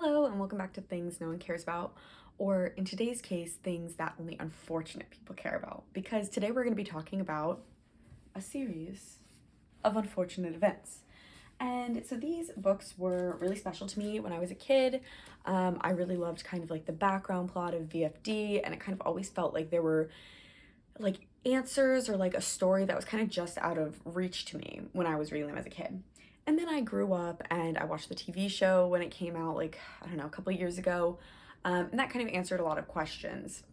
Hello and welcome back to Things No One Cares About, or in today's case, things that only unfortunate people care about. Because today we're going to be talking about a series of unfortunate events. And so these books were really special to me when I was a kid. I really loved kind of like the background plot of VFD, and it kind of always felt like there were like answers or like a story that was kind of just out of reach to me when I was reading them as a kid. And then I grew up and I watched the TV show when it came out, like, I don't know, a couple of years ago. And that kind of answered a lot of questions.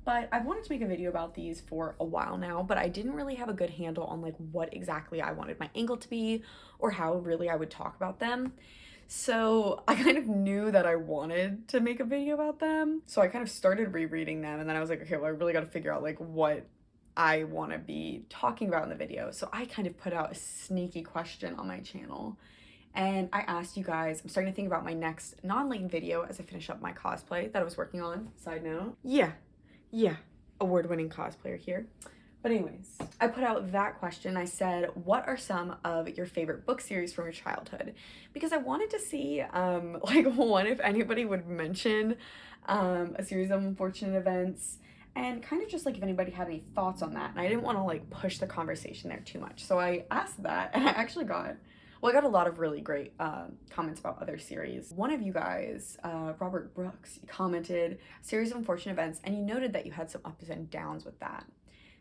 But I've wanted to make a video about these for a while now, but I didn't really have a good handle on like what exactly I wanted my angle to be or how really I would talk about them. So I kind of knew that I wanted to make a video about them. So I kind of started rereading them, and then I was like, okay, well, I really got to figure out like what I want to be talking about in the video. So I kind of put out a sneaky question on my channel, and I asked you guys, I'm starting to think about my next non-lane video as I finish up my cosplay that I was working on, side note. Yeah, award-winning cosplayer here. But anyways, I put out that question. I said, what are some of your favorite book series from your childhood? Because I wanted to see, like, one, if anybody would mention a series of unfortunate events, and kind of just like if anybody had any thoughts on that. And I didn't want to like push the conversation there too much. So I asked that, and I actually got, well, I got a lot of really great comments about other series. One of you guys, Robert Brooks, commented series of unfortunate events, and you noted that you had some ups and downs with that.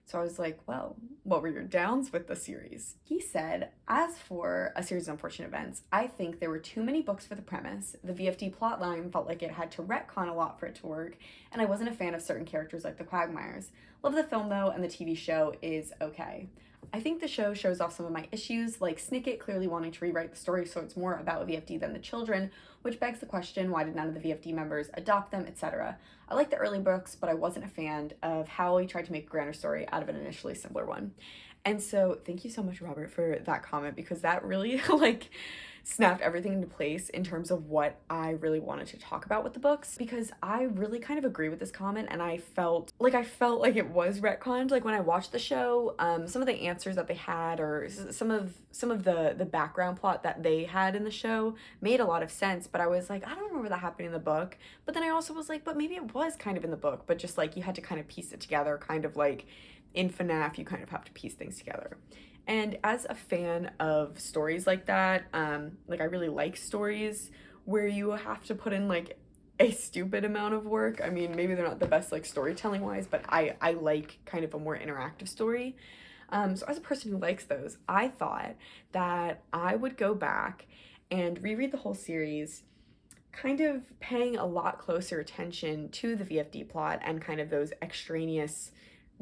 So I was like, well, what were your downs with the series? He said, as for a series of unfortunate events, I think there were too many books for the premise. The VFD plotline felt like it had to retcon a lot for it to work, and I wasn't a fan of certain characters like the Quagmires. Love the film though, and the TV show is okay. I think the show shows off some of my issues, like Snicket clearly wanting to rewrite the story so it's more about VFD than the children, which begs the question, why did none of the VFD members adopt them, etc. I like the early books, but I wasn't a fan of how he tried to make a grander story out of an initially simpler one. And so thank you so much, Robert, for that comment, because that really like snapped everything into place in terms of what I really wanted to talk about with the books, because I really kind of agree with this comment, and I felt like it was retconned. Like when I watched the show, some of the answers that they had, or some of the background plot that they had in the show made a lot of sense, but I was like, I don't remember that happening in the book. But then I also was like, but maybe it was kind of in the book, but just like you had to kind of piece it together, kind of like in FNAF, you kind of have to piece things together. And as a fan of stories like that, like I really like stories where you have to put in like a stupid amount of work. I mean, maybe they're not the best like storytelling wise, but I like kind of a more interactive story. So as a person who likes those, I thought that I would go back and reread the whole series, kind of paying a lot closer attention to the VFD plot and kind of those extraneous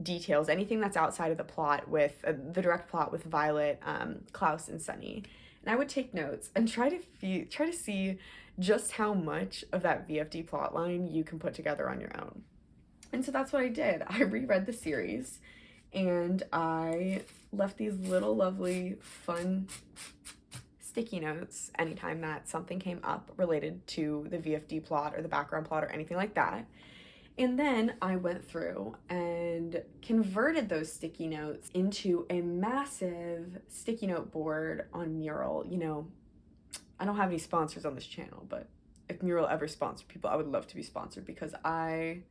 details, anything that's outside of the plot with the direct plot with Violet, Klaus, and Sunny. And I would take notes and try to see just how much of that VFD plot line you can put together on your own. And so that's what I did. I reread the series, and I left these little lovely fun sticky notes anytime that something came up related to the VFD plot or the background plot or anything like that. And then I went through and converted those sticky notes into a massive sticky note board on Mural. You know, I don't have any sponsors on this channel, but if Mural ever sponsored people, I would love to be sponsored because I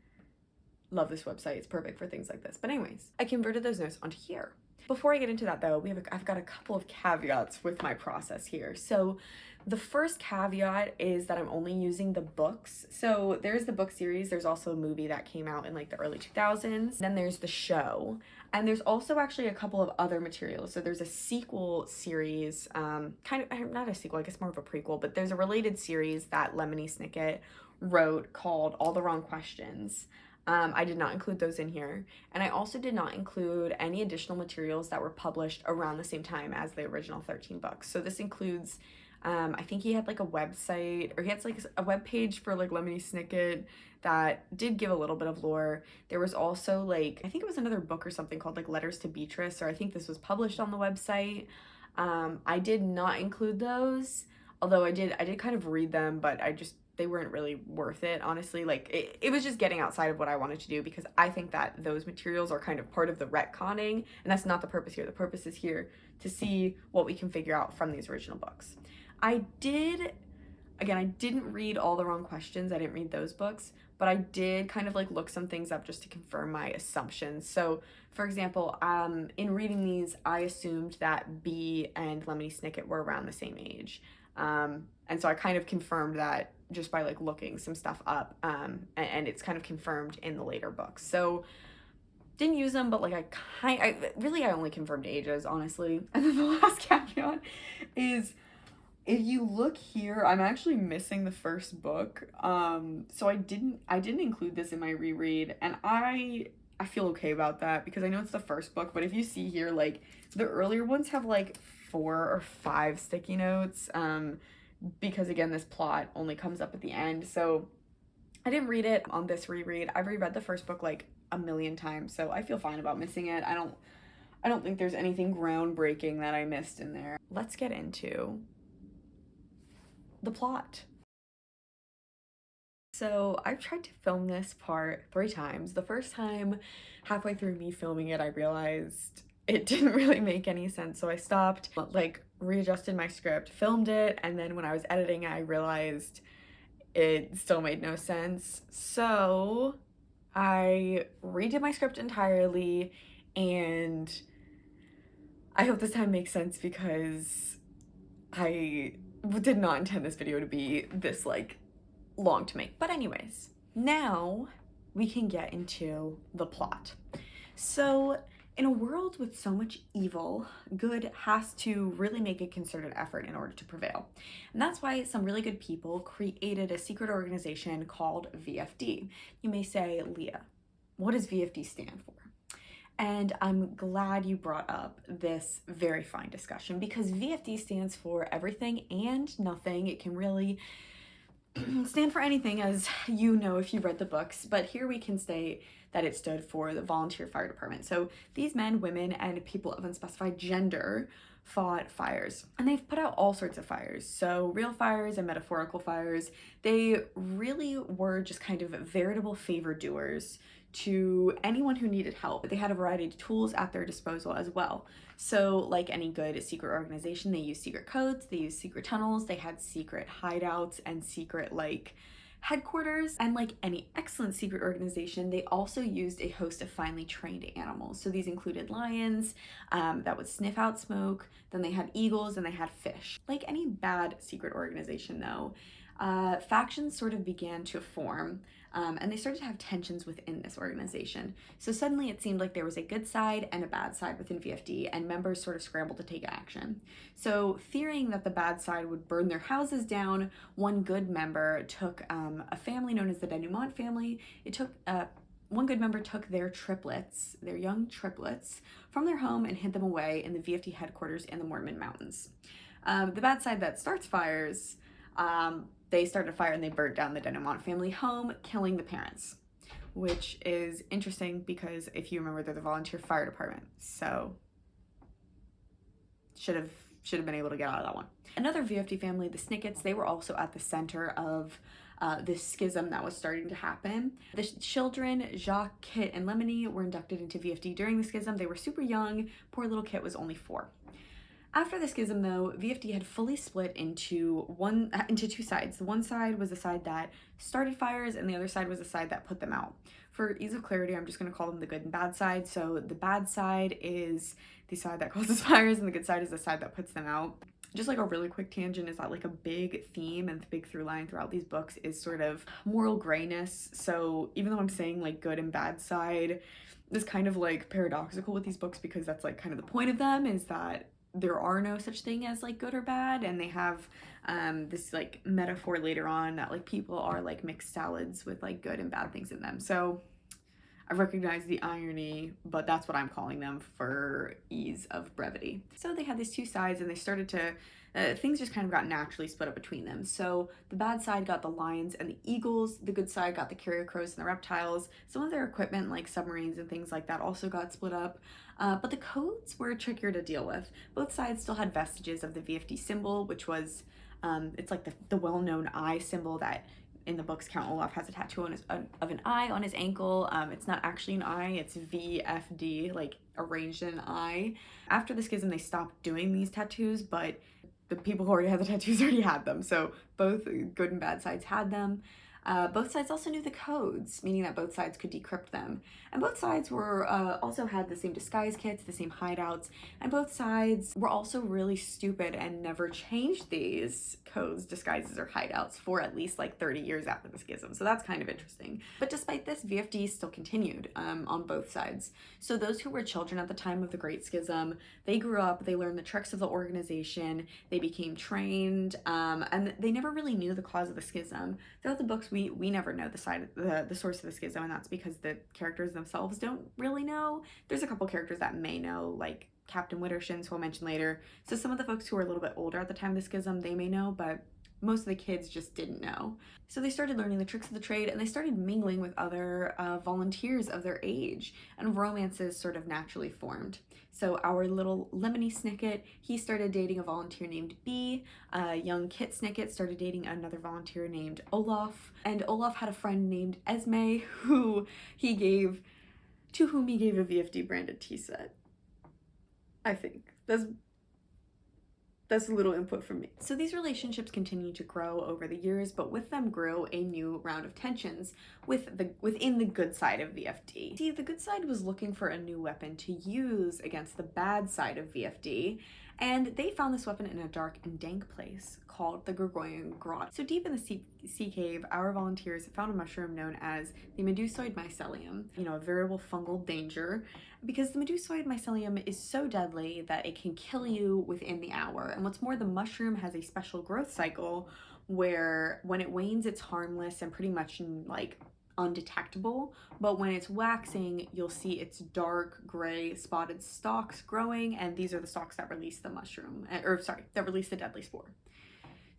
love this website. It's perfect for things like this. But anyways, I converted those notes onto here. Before I get into that though, I've got a couple of caveats with my process here. So the first caveat is that I'm only using the books. So there's the book series. There's also a movie that came out in like the early 2000s. Then there's the show. And there's also actually a couple of other materials. So there's a sequel series, kind of, not a sequel, I guess more of a prequel, but there's a related series that Lemony Snicket wrote called All the Wrong Questions. I did not include those in here. And I also did not include any additional materials that were published around the same time as the original 13 books. So this includes, I think he had like a website, or he had like a web page for like Lemony Snicket that did give a little bit of lore. There was also like, I think it was another book or something called like Letters to Beatrice, or I think this was published on the website. I did not include those, although I did kind of read them, but they weren't really worth it, honestly. Like it was just getting outside of what I wanted to do, because I think that those materials are kind of part of the retconning, and that's not the purpose here. The purpose is here to see what we can figure out from these original books. I did Again, I didn't read All the Wrong Questions. I didn't read those books, but I did kind of like look some things up just to confirm my assumptions. So, for example, in reading these, I assumed that Bee and Lemony Snicket were around the same age. And so I kind of confirmed that just by like looking some stuff up. And it's kind of confirmed in the later books. So didn't use them, but like I only confirmed ages, honestly. And then the last caveat is, if you look here, I'm actually missing the first book. So I didn't include this in my reread, and I feel okay about that because I know it's the first book, but if you see here, like the earlier ones have like 4 or 5 sticky notes, because again, this plot only comes up at the end. So I didn't read it on this reread. I've reread the first book like a million times, so I feel fine about missing it. I don't think there's anything groundbreaking that I missed in there. Let's get into the plot. So I've tried to film this part 3 times. The first time, halfway through me filming it, I realized it didn't really make any sense, so I stopped, like readjusted my script, filmed it, and then when I was editing, I realized it still made no sense. So I redid my script entirely, and I hope this time makes sense because I did not intend this video to be this like long to make. But anyways, now we can get into the plot. So in a world with so much evil, good has to really make a concerted effort in order to prevail. And that's why some really good people created a secret organization called VFD. You may say, Leah, what does VFD stand for? And I'm glad you brought up this very fine discussion, because VFD stands for everything and nothing. It can really stand for anything, as you know if you read the books, but here we can say that it stood for the Volunteer Fire Department. So these men, women, and people of unspecified gender fought fires, and they've put out all sorts of fires. So real fires and metaphorical fires. They really were just kind of veritable favor doers to anyone who needed help. They had a variety of tools at their disposal as well. So like any good secret organization, they used secret codes, they used secret tunnels, they had secret hideouts and secret like headquarters, and like any excellent secret organization, they also used a host of finely trained animals. So these included lions that would sniff out smoke, then they had eagles, and they had fish. Like any bad secret organization though, factions sort of began to form, and they started to have tensions within this organization. So suddenly it seemed like there was a good side and a bad side within VFD, and members sort of scrambled to take action. So fearing that the bad side would burn their houses down, one good member took a family known as the Denouement family. One good member took their young triplets, from their home and hid them away in the VFD headquarters in the Mormon Mountains. The bad side that starts fires, they started a fire and they burnt down the Denouement family home, killing the parents, which is interesting because if you remember, they're the Volunteer Fire Department, so should have been able to get out of that one. Another VFD family, the Snickets, they were also at the center of this schism that was starting to happen. The children, Jacques, Kit, and Lemony, were inducted into VFD during the schism. They were super young. Poor little Kit was only 4. After the schism though, VFD had fully split into 2 sides. The one side was the side that started fires, and the other side was the side that put them out. For ease of clarity, I'm just going to call them the good and bad side. So the bad side is the side that causes fires, and the good side is the side that puts them out. Just like a really quick tangent is that like a big theme and the big through line throughout these books is sort of moral grayness. So even though I'm saying like good and bad side, is kind of like paradoxical with these books, because that's like kind of the point of them, is that there are no such thing as like good or bad, and they have this like metaphor later on that like people are like mixed salads with like good and bad things in them. So I recognize the irony, but that's what I'm calling them for ease of brevity. So they had these 2 sides, and they started to things just kind of got naturally split up between them. So the bad side got the lions and the eagles, the good side got the carrier crows and the reptiles. Some of their equipment like submarines and things like that also got split up, but the codes were trickier to deal with. Both sides still had vestiges of the VFD symbol, which was it's like the well-known eye symbol that in the books Count Olaf has a tattoo of an eye on his ankle. It's not actually an eye, it's VFD, like arranged in an eye. After the schism, they stopped doing these tattoos, but the people who already had the tattoos already had them. So both good and bad sides had them. Both sides also knew the codes, meaning that both sides could decrypt them. And both sides were also had the same disguise kits, the same hideouts, and both sides were also really stupid and never changed these codes, disguises, or hideouts for at least like 30 years after the schism. So that's kind of interesting. But despite this, VFD still continued on both sides. So those who were children at the time of the Great Schism, they grew up, they learned the tricks of the organization, they became trained, and they never really knew the cause of the schism. Throughout the books, we never know the source of the schism, and that's because the characters themselves don't really know. There's a couple characters that may know, like Captain Wittershins, who I'll mention later. So some of the folks who are a little bit older at the time of the schism, they may know, but most of the kids just didn't know. So they started learning the tricks of the trade, and they started mingling with other volunteers of their age, and romances sort of naturally formed. So our little Lemony Snicket, he started dating a volunteer named Bee. Young Kit Snicket started dating another volunteer named Olaf. And Olaf had a friend named Esme to whom he gave a VFD branded tea set. I think. That's a little input from me. So these relationships continued to grow over the years, but with them grew a new round of tensions within the good side of VFD. See, the good side was looking for a new weapon to use against the bad side of VFD, and they found this weapon in a dark and dank place called the Gregorian Grot. So deep in the sea cave, our volunteers found a mushroom known as the Medusoid mycelium, a veritable fungal danger, because the Medusoid mycelium is so deadly that it can kill you within the hour. And what's more, the mushroom has a special growth cycle where when it wanes, it's harmless and pretty much like undetectable, but when it's waxing, you'll see its dark gray spotted stalks growing, and these are the stalks that release the that release the deadly spore.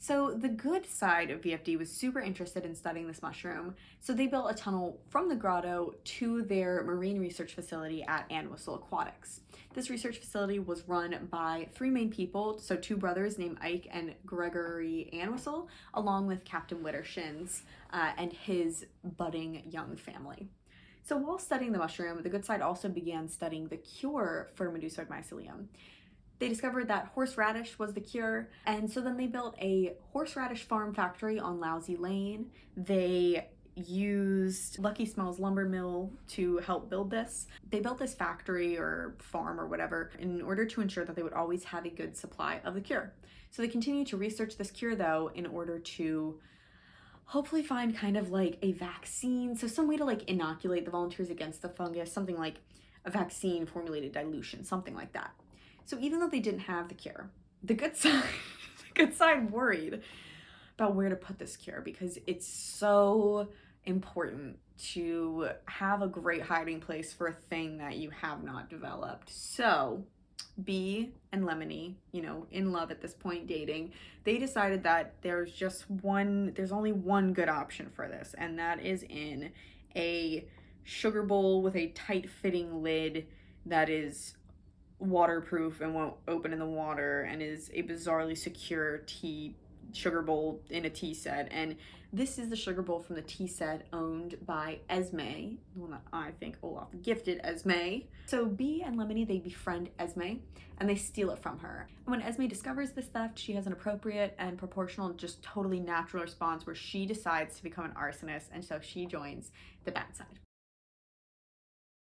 So the good side of VFD was super interested in studying this mushroom, so they built a tunnel from the grotto to their marine research facility at Anwissel Aquatics. This research facility was run by three main people, so two brothers named Ike and Gregory Anwissel, along with Captain Wittershins and his budding young family. So while studying the mushroom, the good side also began studying the cure for Medusoid mycelium. They discovered that horseradish was the cure, and so then they built a horseradish farm factory on Lousy Lane. They used Lucky Smells lumber mill to help build this. They built this factory or farm or whatever in order to ensure that they would always have a good supply of the cure. So they continued to research this cure, though, in order to hopefully find kind of like a vaccine, so some way to like inoculate the volunteers against the fungus, something like a vaccine formulated dilution, something like that. So even though they didn't have the cure, the good side worried about where to put this cure, because it's so important to have a great hiding place for a thing that you have not developed. So Bee and Lemony, in love at this point, dating, they decided that there's only one good option for this, and that is in a sugar bowl with a tight-fitting lid that is waterproof and won't open in the water, and is a bizarrely secure sugar bowl in a tea set. And this is the sugar bowl from the tea set owned by Esme, the one that I think Olaf gifted Esme. So Bee and Lemony, they befriend Esme and they steal it from her. And when Esme discovers this theft, she has an appropriate and proportional, just totally natural response where she decides to become an arsonist, and so she joins the bad side.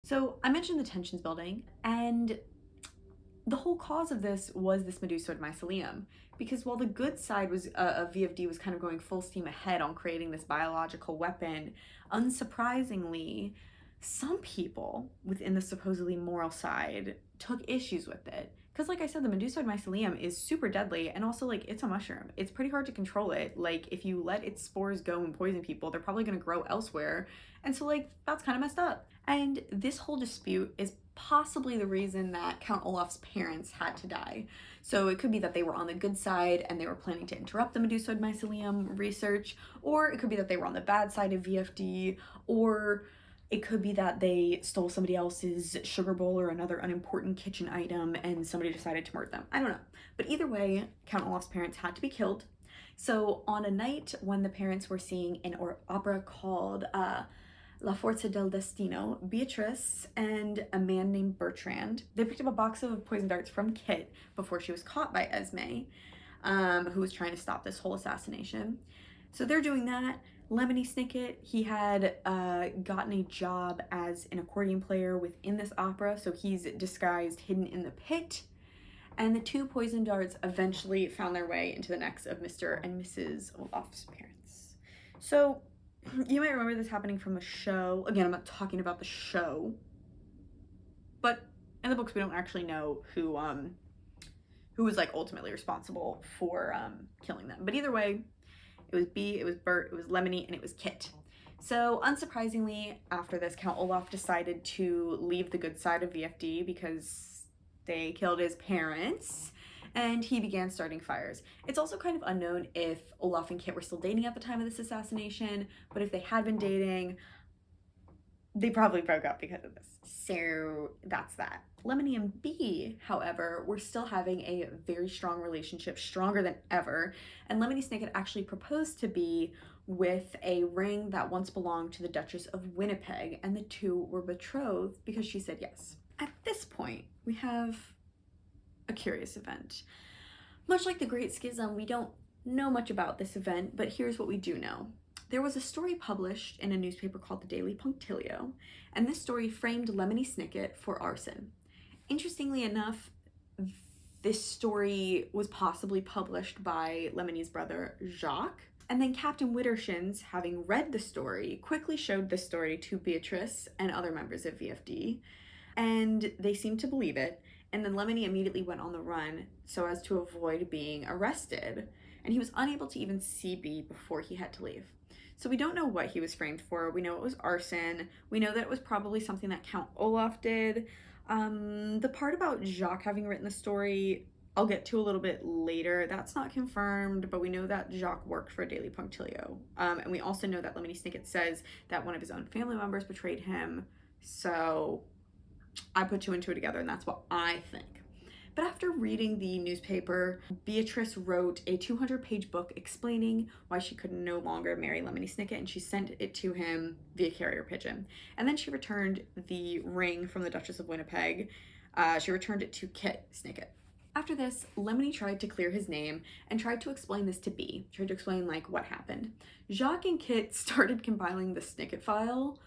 So I mentioned the tensions building, and the whole cause of this was this Medusoid mycelium, because while the good side of VFD was kind of going full steam ahead on creating this biological weapon, unsurprisingly, some people within the supposedly moral side took issues with it. Because like I said, the Medusoid mycelium is super deadly, and also like it's a mushroom. It's pretty hard to control it. Like if you let its spores go and poison people, they're probably gonna grow elsewhere. And so like that's kind of messed up. And this whole dispute is possibly the reason that Count Olaf's parents had to die. So it could be that they were on the good side and they were planning to interrupt the Medusoid mycelium research, or it could be that they were on the bad side of VFD, or it could be that they stole somebody else's sugar bowl or another unimportant kitchen item and somebody decided to murder them. I don't know. But either way, Count Olaf's parents had to be killed. So on a night when the parents were seeing an opera called La Forza del Destino, Beatrice and a man named Bertrand, they picked up a box of poison darts from Kit before she was caught by Esme. who was trying to stop this whole assassination. So they're doing that. Lemony Snicket, he had gotten a job as an accordion player within this opera, so he's disguised, hidden in the pit. And the two poison darts eventually found their way into the necks of Mr. and Mrs. Olaf's parents. So you might remember this happening from a show. Again, I'm not talking about the show, but in the books we don't actually know who was like ultimately responsible for killing them. But either way, it was Bee, it was Bert, it was Lemony, and it was Kit. So unsurprisingly, after this, Count Olaf decided to leave the good side of VFD because they killed his parents, and he began starting fires. It's also kind of unknown if Olaf and Kit were still dating at the time of this assassination, but if they had been dating, they probably broke up because of this. So that's that. Lemony and Bee, however, were still having a very strong relationship, stronger than ever, and Lemony Snicket actually proposed to Bee with a ring that once belonged to the Duchess of Winnipeg, and the two were betrothed because she said yes. At this point, we have a curious event. Much like the Great Schism, we don't know much about this event, but here's what we do know. There was a story published in a newspaper called the Daily Punctilio, and this story framed Lemony Snicket for arson. Interestingly enough, this story was possibly published by Lemony's brother, Jacques, and then Captain Wittershins, having read the story, quickly showed the story to Beatrice and other members of VFD, and they seemed to believe it, and then Lemony immediately went on the run so as to avoid being arrested, and he was unable to even see Bee before he had to leave. So we don't know what he was framed for. We know it was arson. We know that it was probably something that Count Olaf did. The part about Jacques having written the story, I'll get to a little bit later. That's not confirmed, but we know that Jacques worked for Daily Punctilio. And we also know that Lemony Snicket says that one of his own family members betrayed him. So I put two and two together, and that's what I think. But after reading the newspaper, Beatrice wrote a 200-page book explaining why she could no longer marry Lemony Snicket, and she sent it to him via carrier pigeon. And then she returned the ring from the Duchess of Winnipeg. She returned it to Kit Snicket. After this, Lemony tried to clear his name and tried to explain this to Bee, tried to explain like what happened. Jacques and Kit started compiling the Snicket file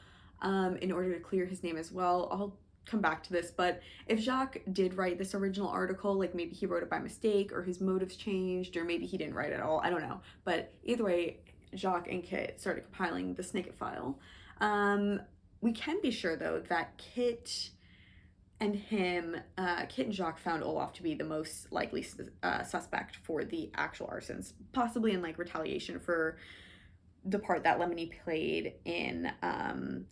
in order to clear his name as well. I'll come back to this, but if Jacques did write this original article, like maybe he wrote it by mistake or his motives changed, or maybe he didn't write it at all, I don't know. But either way, Jacques and Kit started compiling the Snicket file. We can be sure though that Kit and Jacques found Olaf to be the most likely suspect for the actual arsons, possibly in like retaliation for the part that Lemony played in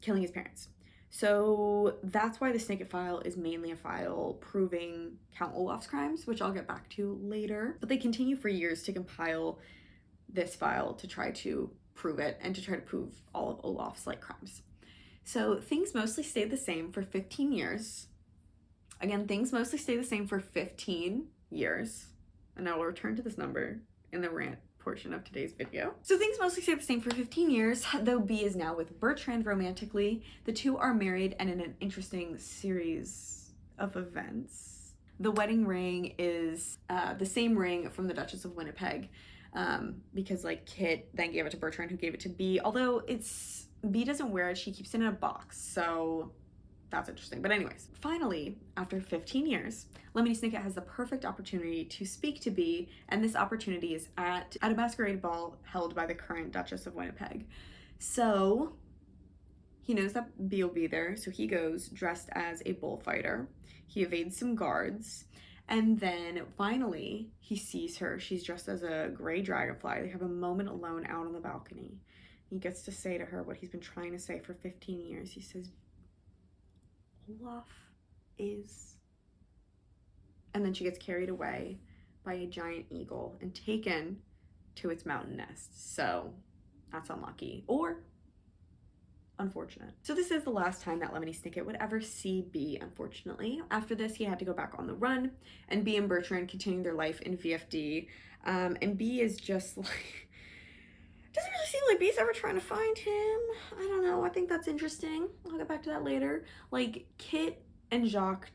killing his parents. So that's why the Snicket file is mainly a file proving Count Olaf's crimes, which I'll get back to later. But they continue for years to compile this file to try to prove it and to try to prove all of Olaf's like crimes. So things mostly stayed the same for 15 years. Again, things mostly stay the same for 15 years. And I will return to this number in the rant portion of today's video. So things mostly stay the same for 15 years, though Bee is now with Bertrand romantically. The two are married and in an interesting series of events. The wedding ring is the same ring from the Duchess of Winnipeg, because like Kit then gave it to Bertrand, who gave it to Bee, although Bee doesn't wear it, she keeps it in a box, so that's interesting. But anyways, finally, after 15 years, Lemony Snicket has the perfect opportunity to speak to Bee, and this opportunity is at a masquerade ball held by the current Duchess of Winnipeg. So he knows that Bee will be there, so he goes dressed as a bullfighter. He evades some guards, and then finally he sees her. She's dressed as a gray dragonfly. They have a moment alone out on the balcony. He gets to say to her what he's been trying to say for 15 years. He says, Olaf is, and then she gets carried away by a giant eagle and taken to its mountain nest. So that's unlucky or unfortunate. So this is the last time that Lemony Snicket would ever see Bee, unfortunately. After this, he had to go back on the run, and Bee and Bertrand continue their life in VFD. And Bee is just like, doesn't really seem like Bee's ever trying to find him. I don't know. I think that's interesting. I'll get back to that later. Like, Kit and Jacques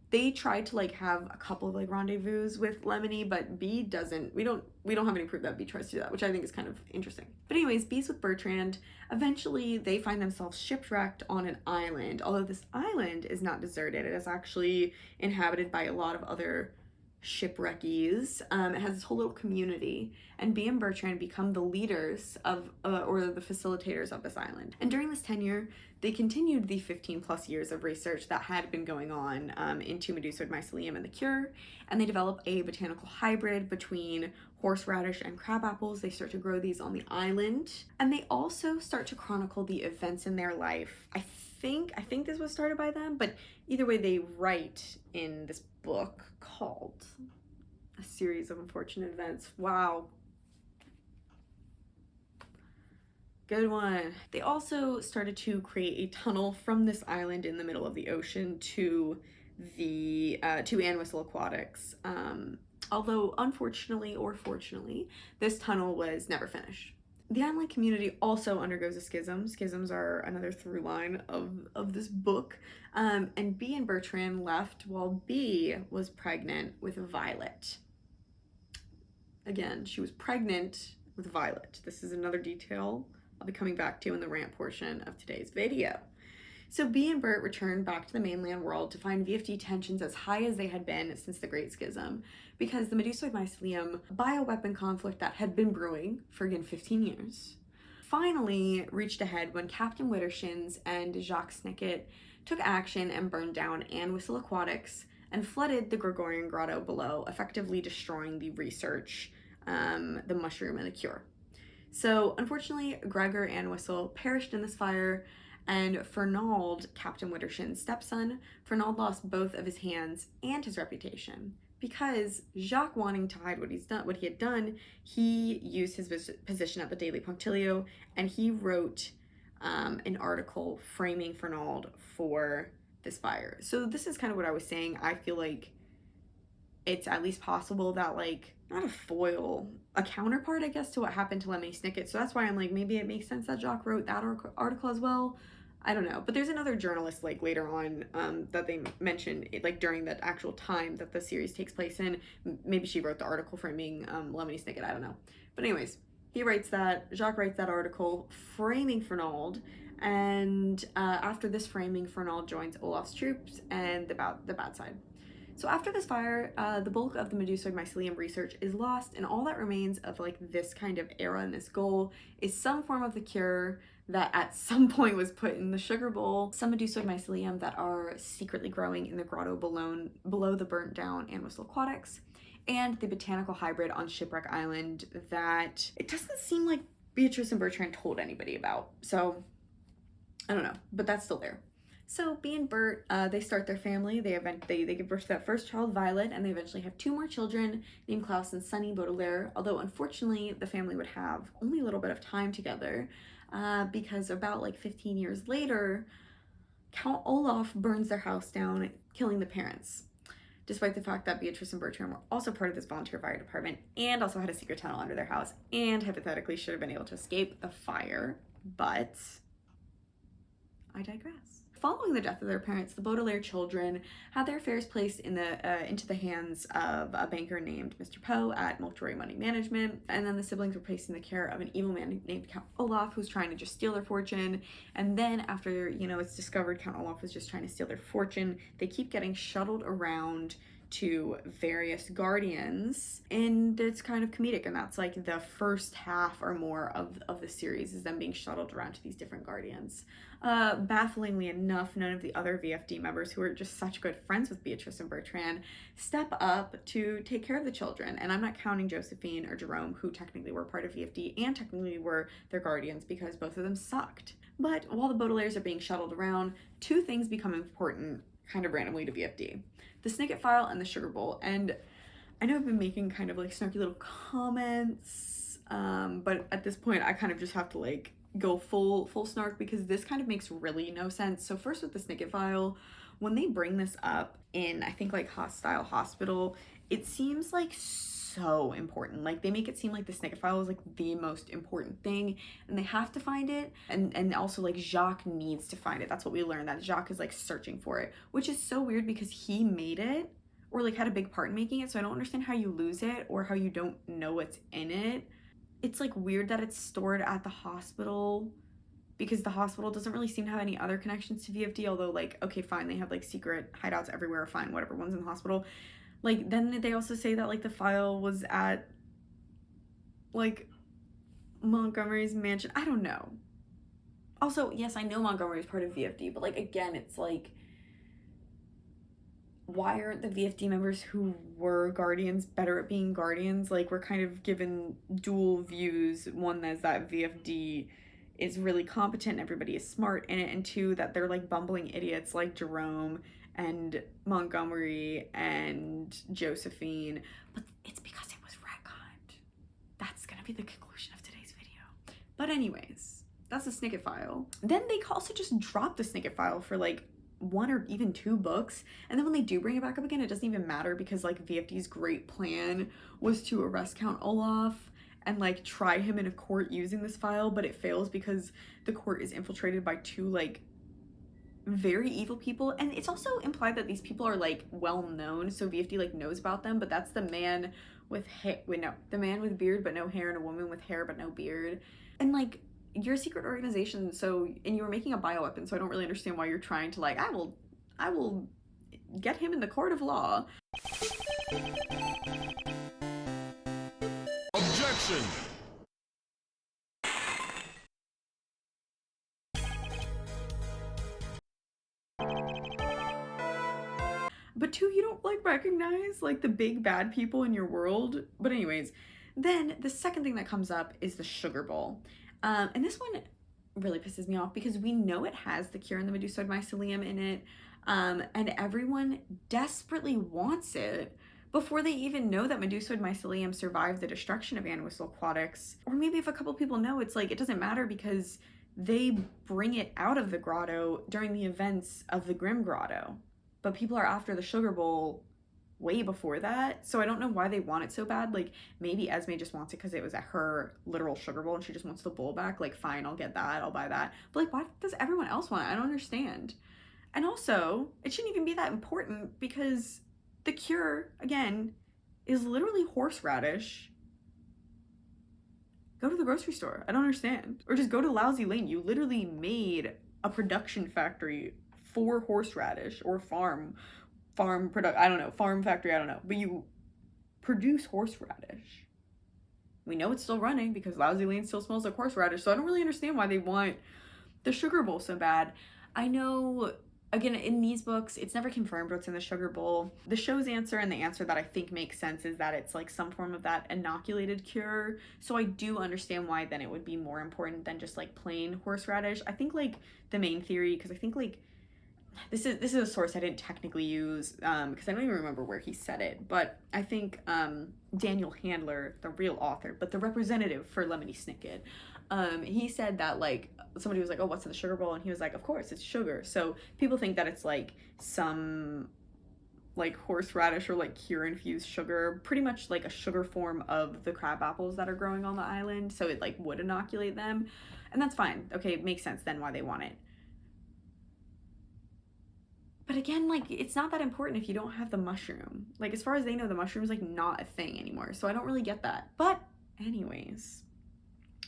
They tried to like have a couple of like rendezvous with Lemony, but B doesn't. We don't have any proof that B tries to do that, which I think is kind of interesting. But anyways, B's with Bertrand. Eventually, they find themselves shipwrecked on an island. Although this island is not deserted, it is actually inhabited by a lot of other shipwreckies. It has this whole little community, and B and Bertrand become the leaders of or the facilitators of this island. And during this tenure, they continued the 15 plus years of research that had been going on into Medusoid mycelium and the cure, and they develop a botanical hybrid between horseradish and crab apples. They start to grow these on the island, and they also start to chronicle the events in their life. I think this was started by them, but either way, they write in this book called A Series of Unfortunate Events. Wow. Good one. They also started to create a tunnel from this island in the middle of the ocean to the Ann Whistle Aquatics. Although unfortunately or fortunately, this tunnel was never finished. The island community also undergoes a schism. Schisms are another through line of this book. And B and Bertrand left while B was pregnant with Violet. Again, she was pregnant with Violet. This is another detail I'll be coming back to in the rant portion of today's video. So B and Bert returned back to the mainland world to find VFD tensions as high as they had been since the Great Schism, because the Medusoid mycelium bioweapon conflict that had been brewing for again 15 years finally reached a head when Captain Wittershins and Jacques Snicket took action and burned down Ann Whistle Aquatics and flooded the Gregorian Grotto below, effectively destroying the research, the mushroom, and the cure. So unfortunately, Gregor Ann Whistle perished in this fire, and Fernald, Captain Wittershin's stepson, Fernald lost both of his hands and his reputation. Because Jacques, wanting to hide what he had done, he used his position at the Daily Punctilio, and he wrote an article framing Fernald for this fire. So this is kind of what I was saying. I feel like it's at least possible that, like, not a foil, a counterpart, I guess, to what happened to Lemony Snicket. So that's why I'm like, maybe it makes sense that Jacques wrote that article as well. I don't know. But there's another journalist, like, later on that they mentioned, like, during that actual time that the series takes place in. Maybe she wrote the article framing Lemony Snicket. I don't know. But anyways, Jacques writes that article framing Fernald. And after this framing, Fernald joins Olaf's troops and the bad side. So after this fire, the bulk of the Medusoid mycelium research is lost, and all that remains of like this kind of era and this goal is some form of the cure that at some point was put in the sugar bowl, some Medusoid mycelium that are secretly growing in the grotto below the burnt down Ann Whistle Aquatics, and the botanical hybrid on Shipwreck Island that it doesn't seem like Beatrice and Bertrand told anybody about. So I don't know, but that's still there. So B and Bert, they start their family. They give birth to that first child, Violet, and they eventually have two more children named Klaus and Sonny Baudelaire, although unfortunately the family would have only a little bit of time together because about like 15 years later, Count Olaf burns their house down, killing the parents, despite the fact that Beatrice and Bertrand were also part of this volunteer fire department and also had a secret tunnel under their house and hypothetically should have been able to escape the fire, but I digress. Following the death of their parents, the Baudelaire children had their affairs placed into the hands of a banker named Mr. Poe at Mortuary Money Management, and then the siblings were placed in the care of an evil man named Count Olaf, who's trying to just steal their fortune. And then after, it's discovered Count Olaf was just trying to steal their fortune, they keep getting shuttled around to various guardians, and it's kind of comedic, and that's like the first half or more of the series is them being shuttled around to these different guardians. Bafflingly enough, none of the other VFD members, who are just such good friends with Beatrice and Bertrand, step up to take care of the children, and I'm not counting Josephine or Jerome, who technically were part of VFD and technically were their guardians because both of them sucked. But while the Baudelaires are being shuttled around, two things become important kind of randomly to VFD: the Snicket file and the sugar bowl. And I know I've been making kind of like snarky little comments, but at this point I kind of just have to like go full snark because this kind of makes really no sense. So first, with the Snicket file, when they bring this up in, I think, like Hostile Hospital, it seems like so important. Like, they make it seem like the snicket file is like the most important thing, and they have to find it. And also, like, Jacques needs to find it. That's what we learned, that Jacques is like searching for it, which is so weird because he made it, or like had a big part in making it. So I don't understand how you lose it or how you don't know what's in it. It's like weird that it's stored at the hospital, because the hospital doesn't really seem to have any other connections to VFD, although, like, okay, fine, they have like secret hideouts everywhere, fine, whatever, one's in the hospital. Like, then they also say that like the file was at like Montgomery's mansion. I don't know. Also, yes, I know Montgomery is part of VFD, but like, again, it's like, why aren't the VFD members who were guardians better at being guardians? Like, we're kind of given dual views. One is that VFD is really competent and everybody is smart in it, and two, that they're like bumbling idiots like Jerome and Montgomery and Josephine. But it's because it was retconned. That's gonna be the conclusion of today's video. But anyways, that's the snicket file. Then they also just drop the snicket file for like 1 or even 2 books, and then when they do bring it back up again, it doesn't even matter, because like VFD's great plan was to arrest Count Olaf and like try him in a court using this file, but it fails because the court is infiltrated by 2 like very evil people, and it's also implied that these people are like well known, so VFD like knows about them. But that's the man with the man with beard but no hair, and a woman with hair but no beard. And like, you're a secret organization, so, and you were making a bioweapon, so I don't really understand why you're trying to like, I will get him in the court of law. Objection! But 2, you don't like recognize like the big bad people in your world. But anyways, then the second thing that comes up is the sugar bowl. And this one really pisses me off because we know it has the cure in the medusoid mycelium in it, and everyone desperately wants it before they even know that medusoid mycelium survived the destruction of Anwysl aquatics. Or maybe if a couple people know, it's like, it doesn't matter because they bring it out of the grotto during the events of the Grim Grotto. But people are after the sugar bowl way before that, so I don't know why they want it so bad. Like, maybe Esme just wants it because it was at her literal sugar bowl and she just wants the bowl back. Like, fine, I'll get that, I'll buy that. But like, why does everyone else want it? I don't understand. And also, it shouldn't even be that important because the cure, again, is literally horseradish. Go to the grocery store. I don't understand. Or just go to Lousy Lane. You literally made a production factory for horseradish, or farm product, I don't know, farm factory, I don't know, but you produce horseradish. We know it's still running because Lousy Lane still smells like horseradish, so I don't really understand why they want the sugar bowl so bad. I know, again, in these books, it's never confirmed what's in the sugar bowl. The show's answer, and the answer that I think makes sense, is that it's like some form of that inoculated cure. So I do understand why then it would be more important than just like plain horseradish. I think like the main theory, because I think like this is a source I didn't technically use because I don't even remember where he said it, but I think Daniel Handler, the real author, but the representative for Lemony Snicket, he said that like somebody was like, oh, what's in the sugar bowl? And he was like, of course, it's sugar. So people think that it's like some like horseradish or like cure infused sugar, pretty much like a sugar form of the crab apples that are growing on the island, so it like would inoculate them. And that's fine. Okay, it makes sense then why they want it. But again, like, it's not that important if you don't have the mushroom. Like, as far as they know, the mushroom's like not a thing anymore, so I don't really get that. But anyways,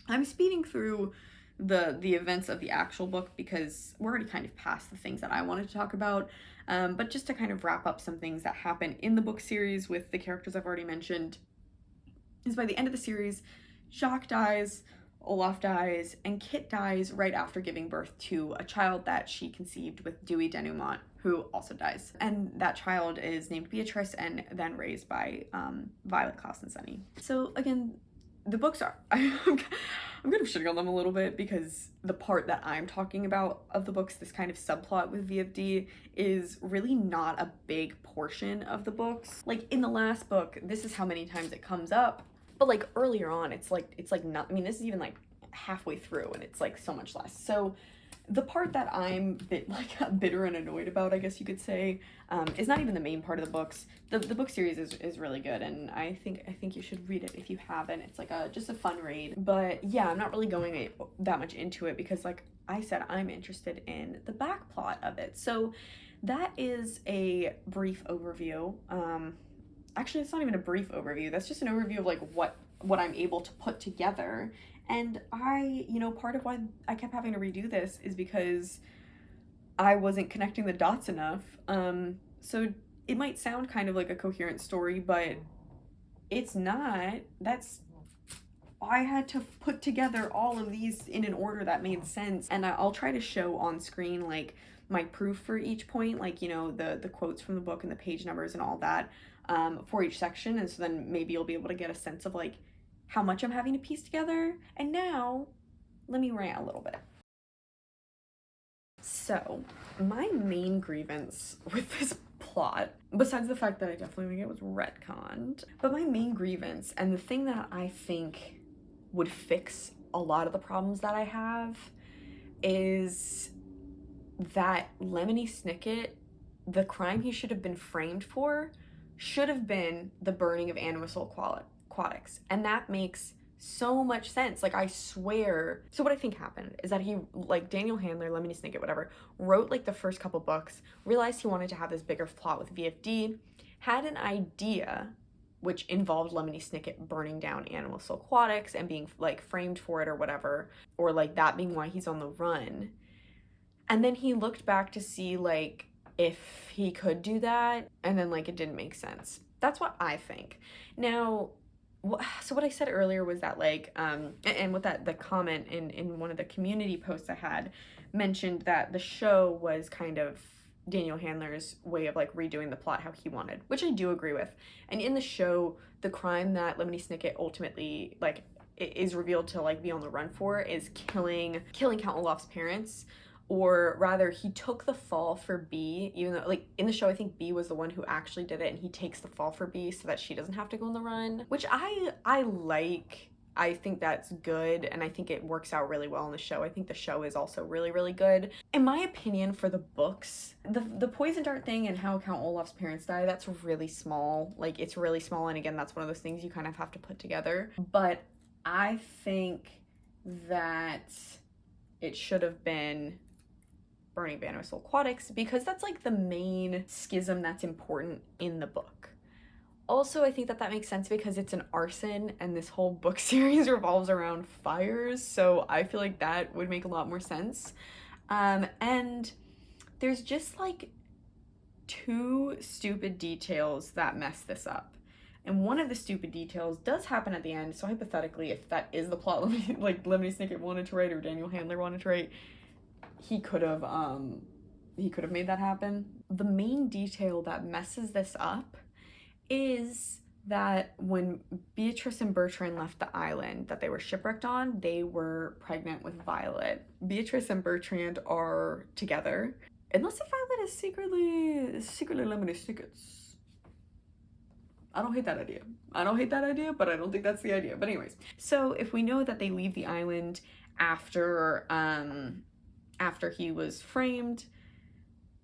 I'm speeding through the events of the actual book because we're already kind of past the things that I wanted to talk about. But just to kind of wrap up some things that happen in the book series with the characters I've already mentioned, is by the end of the series, Jacques dies, Olaf dies, and Kit dies right after giving birth to a child that she conceived with Dewey Denouement, who also dies. And that child is named Beatrice and then raised by Violet Costenseni. So again, the books are, I'm kind of shitting on them a little bit because the part that I'm talking about of the books, this kind of subplot with VFD, is really not a big portion of the books. Like in the last book, this is how many times it comes up. But like earlier on, it's like not, I mean, this is even like halfway through and it's like so much less. So the part that I'm bitter and annoyed about, I guess you could say, is not even the main part of the books. The book series is really good, and I think you should read it if you haven't. It's like just a fun read. But yeah, I'm not really going that much into it because, like I said, I'm interested in the back plot of it. So that is a brief overview. Actually, it's not even a brief overview. That's just an overview of like what I'm able to put together. And part of why I kept having to redo this is because I wasn't connecting the dots enough. So it might sound kind of like a coherent story, but it's not. I had to put together all of these in an order that made sense. And I'll try to show on screen like my proof for each point, like, the quotes from the book and the page numbers and all that, for each section. And so then maybe you'll be able to get a sense of like how much I'm having to piece together. And now, let me rant a little bit. So, my main grievance with this plot, besides the fact that I definitely think it was retconned, but my main grievance, and the thing that I think would fix a lot of the problems that I have, is that Lemony Snicket, the crime he should have been framed for, should have been the burning of animal aquatics. And that makes so much sense. Like, I swear. So what I think happened is that he, like, Daniel Handler, Lemony Snicket, whatever, wrote like the first couple books, realized he wanted to have this bigger plot with VFD, had an idea which involved Lemony Snicket burning down animal aquatics and being like framed for it or whatever, or like that being why he's on the run. And then he looked back to see like if he could do that, and then like it didn't make sense. That's what I think. Now, so what I said earlier was that like, and with that, the comment in one of the community posts I had mentioned that the show was kind of Daniel Handler's way of like redoing the plot how he wanted, which I do agree with. And in the show, the crime that Lemony Snicket ultimately like is revealed to like be on the run for is killing Count Olaf's parents. Or rather, he took the fall for B, even though, like, in the show, I think B was the one who actually did it, and he takes the fall for B so that she doesn't have to go on the run, which I like. I think that's good, and I think it works out really well in the show. I think the show is also really, really good. In my opinion, for the books, the poison dart thing and how Count Olaf's parents die, that's really small. Like, it's really small, and again, that's one of those things you kind of have to put together. But I think that it should have been burning of animal aquatics, because that's like the main schism that's important in the book. Also, I think that makes sense because it's an arson and this whole book series revolves around fires, so I feel like that would make a lot more sense. And there's just like two stupid details that mess this up. And one of the stupid details does happen at the end, so hypothetically, if that is the plot Lemony Snicket wanted to write or Daniel Handler wanted to write, he could have made that happen. The main detail that messes this up is that when Beatrice and Bertrand left the island that they were shipwrecked on, they were pregnant with Violet. Beatrice and Bertrand are together, unless if Violet is secretly Lemony Snicket's. I don't hate that idea, but I don't think that's the idea. But anyways, so if we know that they leave the island after he was framed,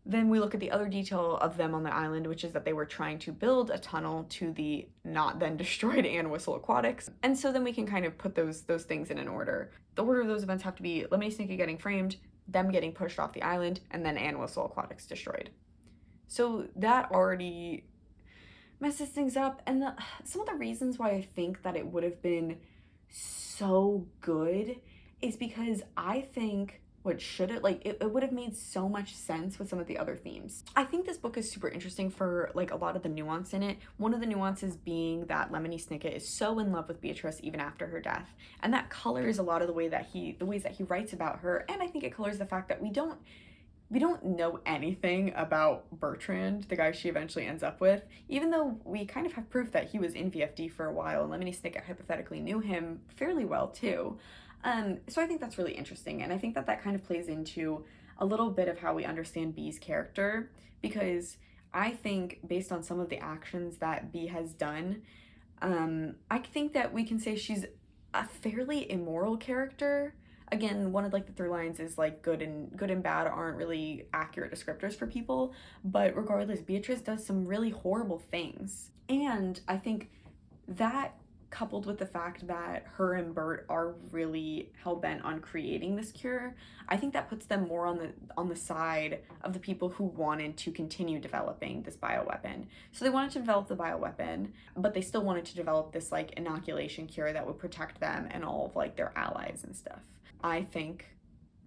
then we look at the other detail of them on the island, which is that they were trying to build a tunnel to the not then destroyed Anne Whistle Aquatics. And so then we can kind of put those things in an order. The order of those events have to be Lemony Snicket getting framed, them getting pushed off the island, and then Anne Whistle Aquatics destroyed. So that already messes things up. And some of the reasons why I think that it would have been so good is because I think it would have made so much sense with some of the other themes. I think this book is super interesting for like a lot of the nuance in it. One of the nuances being that Lemony Snicket is so in love with Beatrice even after her death, and that colors a lot of the ways that he writes about her. And I think it colors the fact that we don't know anything about Bertrand, the guy she eventually ends up with, even though we kind of have proof that he was in VFD for a while, and Lemony Snicket hypothetically knew him fairly well too. So I think that's really interesting, and I think that kind of plays into a little bit of how we understand B's character, because I think based on some of the actions that B has done, I think that we can say she's a fairly immoral character. Again, one of like the through lines is like good and bad aren't really accurate descriptors for people, but regardless, Beatrice does some really horrible things. And I think that, coupled with the fact that her and Bert are really hell-bent on creating this cure, I think that puts them more on the side of the people who wanted to continue developing this bioweapon. So they wanted to develop the bioweapon, but they still wanted to develop this like inoculation cure that would protect them and all of like their allies and stuff. I think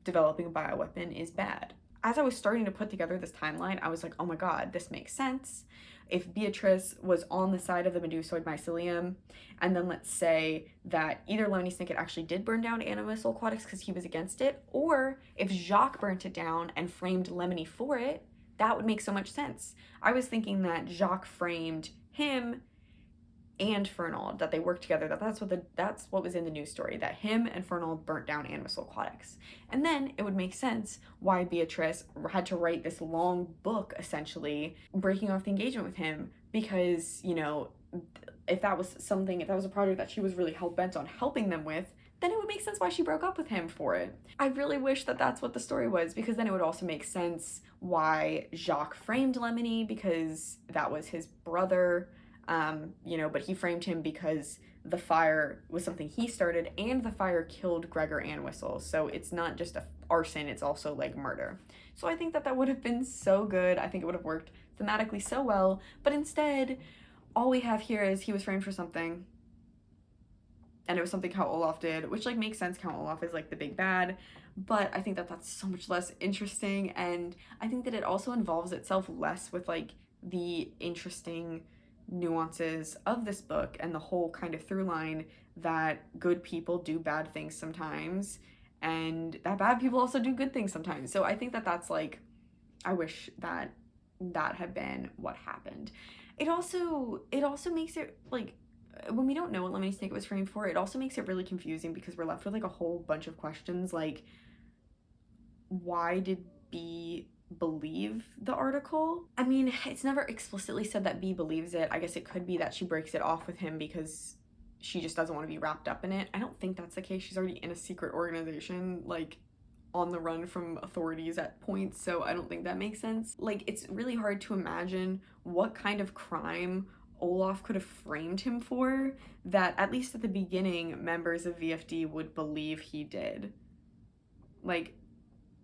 developing a bioweapon is bad. As I was starting to put together this timeline, I was like, oh my god, this makes sense. If Beatrice was on the side of the Medusoid mycelium, and then let's say that either Lemony Snicket actually did burn down animal aquatics because he was against it, or if Jacques burnt it down and framed Lemony for it, that would make so much sense. I was thinking that Jacques framed him and Fernald, that they worked together, that's what was in the news story, that him and Fernald burnt down animal aquatics. And then it would make sense why Beatrice had to write this long book, essentially, breaking off the engagement with him, because, you know, if that was a project that she was really hell-bent on helping them with, then it would make sense why she broke up with him for it. I really wish that that's what the story was, because then it would also make sense why Jacques framed Lemony, because that was his brother. You know, but he framed him because the fire was something he started, and the fire killed Gregor and Whistle. So it's not just a arson, it's also like murder. So I think that would have been so good. I think it would have worked thematically so well. But instead, all we have here is he was framed for something, and it was something Count Olaf did, which like makes sense. Count Olaf is like the big bad, but I think that that's so much less interesting, and I think that it also involves itself less with like the interesting nuances of this book and the whole kind of through line that good people do bad things sometimes, and that bad people also do good things sometimes. So I think that that's like, I wish that that had been what happened. It also makes it like, when we don't know what Lemony Snicket was framed for, it also makes it really confusing, because we're left with like a whole bunch of questions like, why did B believe the article? I mean, it's never explicitly said that B believes it. I guess it could be that she breaks it off with him because she just doesn't want to be wrapped up in it. I don't think that's the case. She's already in a secret organization, like on the run from authorities at points, so I don't think that makes sense. Like, it's really hard to imagine what kind of crime Olaf could have framed him for that, at least at the beginning, members of VFD would believe he did. Like,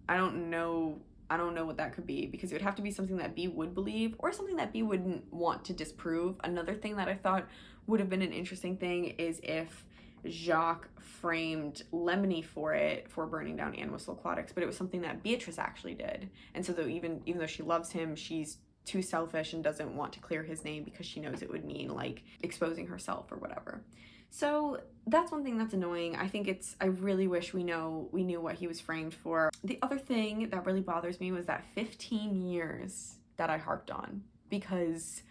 I don't know what that could be, because it would have to be something that B would believe, or something that B wouldn't want to disprove. Another thing that I thought would have been an interesting thing is if Jacques framed Lemony for burning down Anne Whistle Aquatics, but it was something that Beatrice actually did. And so though even though she loves him, she's too selfish and doesn't want to clear his name because she knows it would mean like exposing herself or whatever. So that's one thing that's annoying. I really wish we knew what he was framed for. The other thing that really bothers me was that 15 years that I harped on, because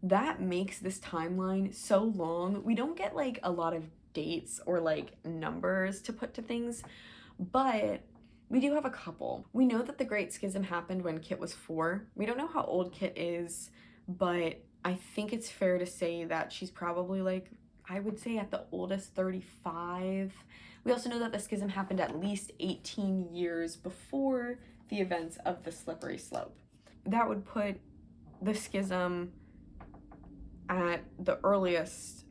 that makes this timeline so long. We don't get like a lot of dates or like numbers to put to things, but we do have a couple. We know that the Great Schism happened when Kit was 4. We don't know how old Kit is, but I think it's fair to say that she's probably like, I would say at the oldest 35. We also know that the schism happened at least 18 years before the events of the Slippery Slope. That would put the schism at the earliest,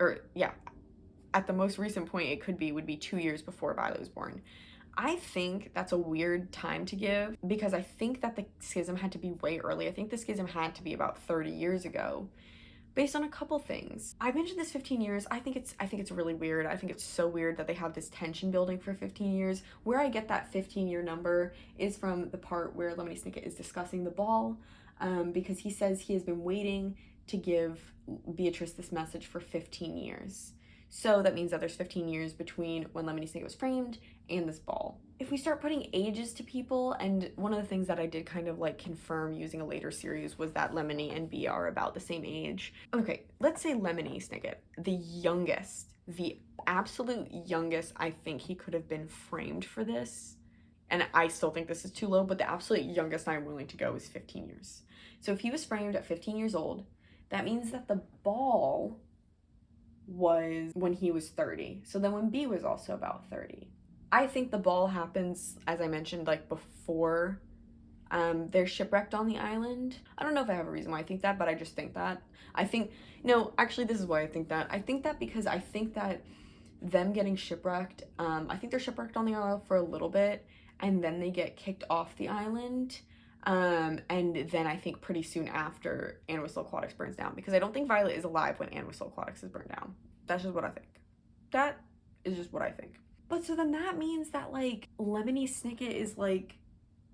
at the most recent point it would be 2 years before Violet was born. I think that's a weird time to give, because I think that the schism had to be way early. I think the schism had to be about 30 years ago, based on a couple things. I mentioned this 15 years. I think it's really weird. I think it's so weird that they have this tension building for 15 years. Where I get that 15-year number is from the part where Lemony Snicket is discussing the ball, because he says he has been waiting to give Beatrice this message for 15 years. So that means that there's 15 years between when Lemony Snicket was framed and this ball. If we start putting ages to people, and one of the things that I did kind of like confirm using a later series was that Lemony and B are about the same age. Okay, let's say Lemony Snicket, the youngest, the absolute youngest I think he could have been framed for this, and I still think this is too low, but the absolute youngest I'm willing to go is 15 years. So if he was framed at 15 years old, that means that the ball was when he was 30. So then when B was also about 30. I think the ball happens, as I mentioned, like before they're shipwrecked on the island. I don't know if I have a reason why I think that, but I just think that. I think, no, actually this is why I think that. I think that because I think that them getting shipwrecked, I think they're shipwrecked on the island for a little bit, and then they get kicked off the island. And then I think pretty soon after, Anne Whistle Aquatics burns down, because I don't think Violet is alive when Anne Whistle Aquatics is burned down. That's just what I think. That is just what I think. But so then that means that, like, Lemony Snicket is, like,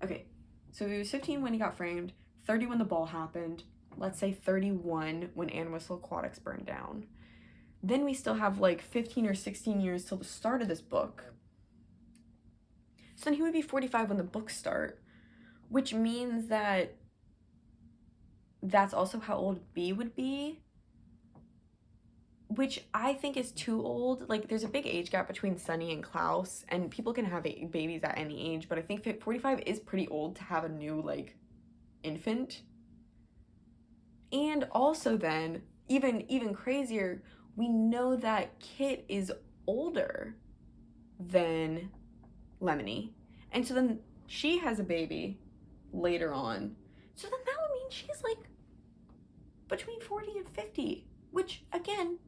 okay, so he was 15 when he got framed, 30 when the ball happened, let's say 31 when Anne Whistle Aquatics burned down. Then we still have, like, 15 or 16 years till the start of this book. So then he would be 45 when the books start, which means that that's also how old B would be, which I think is too old. Like, there's a big age gap between Sunny and Klaus, and people can have babies at any age, but I think 45 is pretty old to have a new, like, infant. And also then, even crazier, we know that Kit is older than Lemony, and so then she has a baby later on. So then that would mean she's, like, between 40 and 50, which, again,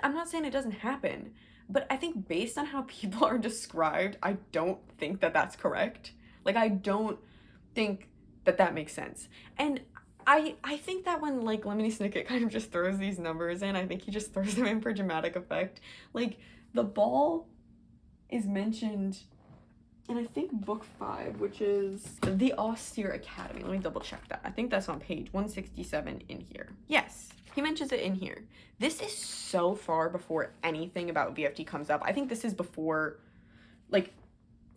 I'm not saying it doesn't happen, but I think based on how people are described, I don't think that that's correct. Like, I don't think that that makes sense. And I think that when, like, Lemony Snicket kind of just throws these numbers in, I think he just throws them in for dramatic effect. Like, the ball is mentioned in, I think, book 5, which is The Austere Academy. Let me double check that. I think that's on page 167 in here. Yes, he mentions it in here. This is so far before anything about VFD comes up. I think this is before, like,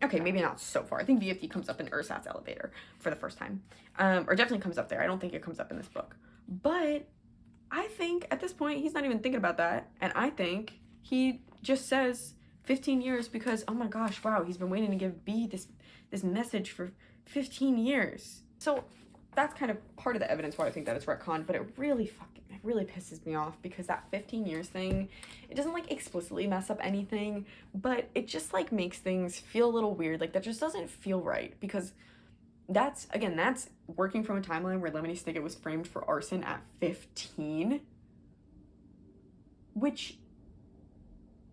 okay, maybe not so far. I think VFD comes up in Ursat's elevator for the first time. Or definitely comes up there. I don't think it comes up in this book. But I think at this point, he's not even thinking about that. And I think he just says 15 years because, oh my gosh, wow, he's been waiting to give B this message for 15 years. So that's kind of part of the evidence why I think that it's retconned, but it really pisses me off because that 15 years thing, it doesn't, like, explicitly mess up anything, but it just, like, makes things feel a little weird. Like, that just doesn't feel right, because that's working from a timeline where Lemony Snicket was framed for arson at 15, which,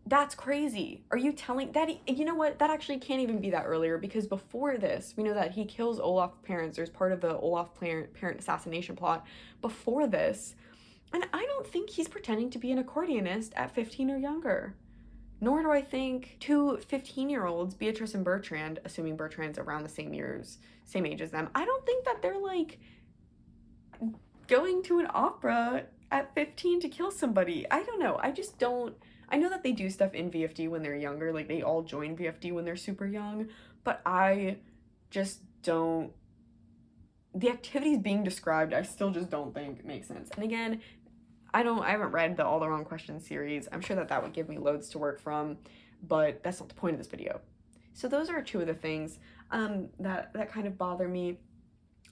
that's crazy. Are you telling that you know what, that actually can't even be that earlier, because before this we know that he kills Olaf's parents. There's part of the Olaf parent assassination plot before this, and I don't think he's pretending to be an accordionist at 15 or younger. Nor do I think two 15-year-olds, Beatrice and Bertrand, assuming Bertrand's around the same age as them, I don't think that they're, like, going to an opera at 15 to kill somebody. I don't know. I just don't. I know that they do stuff in VFD when they're younger, like they all join VFD when they're super young, but I just don't. The activities being described, I still just don't think make sense. And again, I haven't read the All the Wrong Questions series. I'm sure that would give me loads to work from, but that's not the point of this video. So those are two of the things that kind of bother me.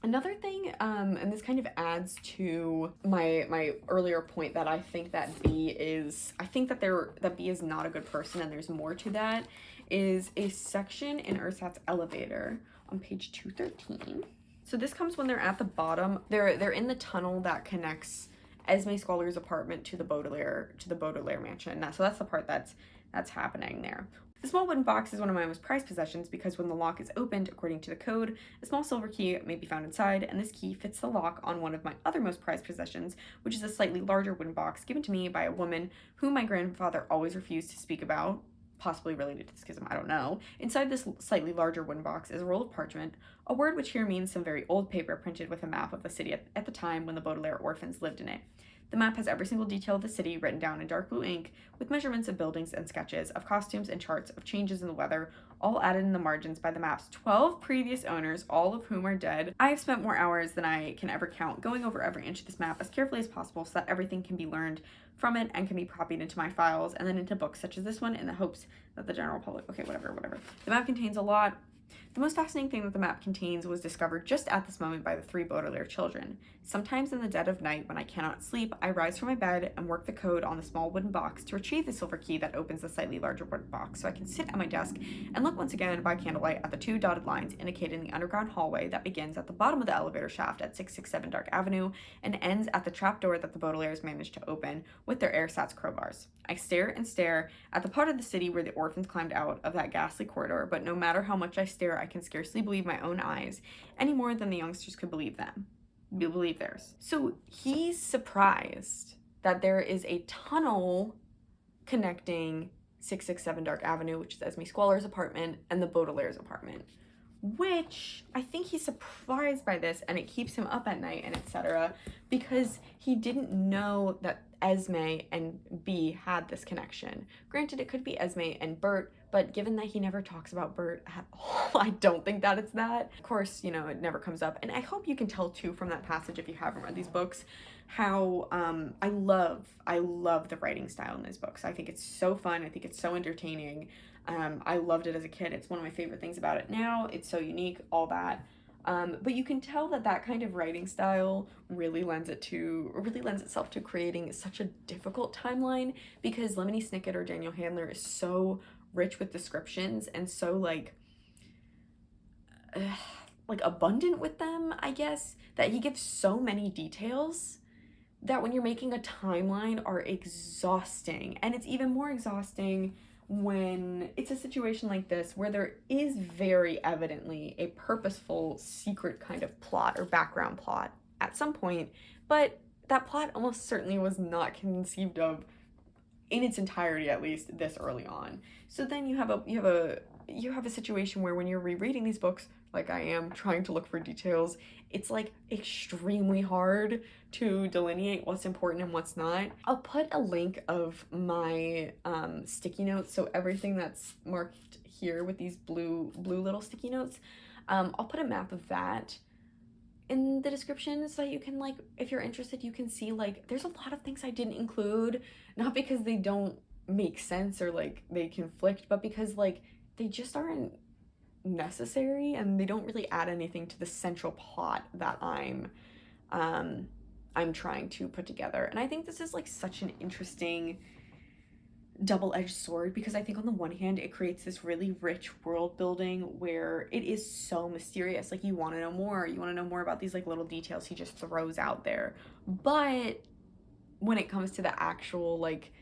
Another thing, and this kind of adds to my earlier point that I think that B is not a good person, and there's more to that, is a section in Ursat's elevator on page 213. So this comes when they're at the bottom. They're in the tunnel that connects Esme Scholar's apartment to the Baudelaire mansion. So that's the part that's happening there. The small wooden box is one of my most prized possessions because when the lock is opened, according to the code, a small silver key may be found inside, and this key fits the lock on one of my other most prized possessions, which is a slightly larger wooden box given to me by a woman whom my grandfather always refused to speak about, possibly related to the schism, I don't know. Inside this slightly larger wooden box is a roll of parchment, a word which here means some very old paper printed with a map of the city at the time when the Baudelaire orphans lived in it. The map has every single detail of the city written down in dark blue ink, with measurements of buildings and sketches of costumes and charts of changes in the weather, all added in the margins by the map's 12 previous owners, all of whom are dead. I have spent more hours than I can ever count going over every inch of this map as carefully as possible so that everything can be learned from it and can be copied into my files and then into books such as this one in the hopes that the general public, okay, whatever. The map contains a lot. The most fascinating thing that the map contains was discovered just at this moment by the 3 Baudelaire children. Sometimes in the dead of night, when I cannot sleep, I rise from my bed and work the code on the small wooden box to retrieve the silver key that opens the slightly larger wooden box, so I can sit at my desk and look once again by candlelight at the 2 dotted lines indicating the underground hallway that begins at the bottom of the elevator shaft at 667 Dark Avenue and ends at the trapdoor that the Baudelaires managed to open with their ersatz crowbars. I stare and stare at the part of the city where the orphans climbed out of that ghastly corridor, but no matter how much I stare, I can scarcely believe my own eyes any more than the youngsters could believe theirs. So he's surprised that there is a tunnel connecting 667 Dark Avenue, which is Esme Squalor's apartment, and the Baudelaire's apartment, which I think he's surprised by this, and it keeps him up at night and etc. because he didn't know that Esme and B had this connection. Granted, it could be Esme and Bert, but given that he never talks about Bert at all, I don't think that it's that. Of course, you know, it never comes up, and I hope you can tell too from that passage, if you haven't read these books, how I love the writing style in these books. I think it's so fun. I think it's so entertaining. I loved it as a kid. It's one of my favorite things about it now. It's so unique, all that. But you can tell that kind of writing style really lends itself to creating such a difficult timeline, because Lemony Snicket or Daniel Handler is so rich with descriptions and so like abundant with them, I guess, that he gives so many details that when you're making a timeline are exhausting. And it's even more exhausting when it's a situation like this where there is very evidently a purposeful secret kind of plot or background plot at some point, but that plot almost certainly was not conceived of in its entirety, at least this early on. So then you have a situation where when you're rereading these books, like I am, trying to look for details, it's like extremely hard to delineate what's important and what's not. I'll put a link of my sticky notes, so everything that's marked here with these blue little sticky notes, I'll put a map of that in the description so that you can, like, if you're interested, you can see, like, there's a lot of things I didn't include, not because they don't make sense or like they conflict, but because like they just aren't necessary and they don't really add anything to the central plot that I'm trying to put together. And I think this is like such an interesting double-edged sword, because I think on the one hand it creates this really rich world building where it is so mysterious, like you want to know more about these like little details he just throws out there, but when it comes to the actual like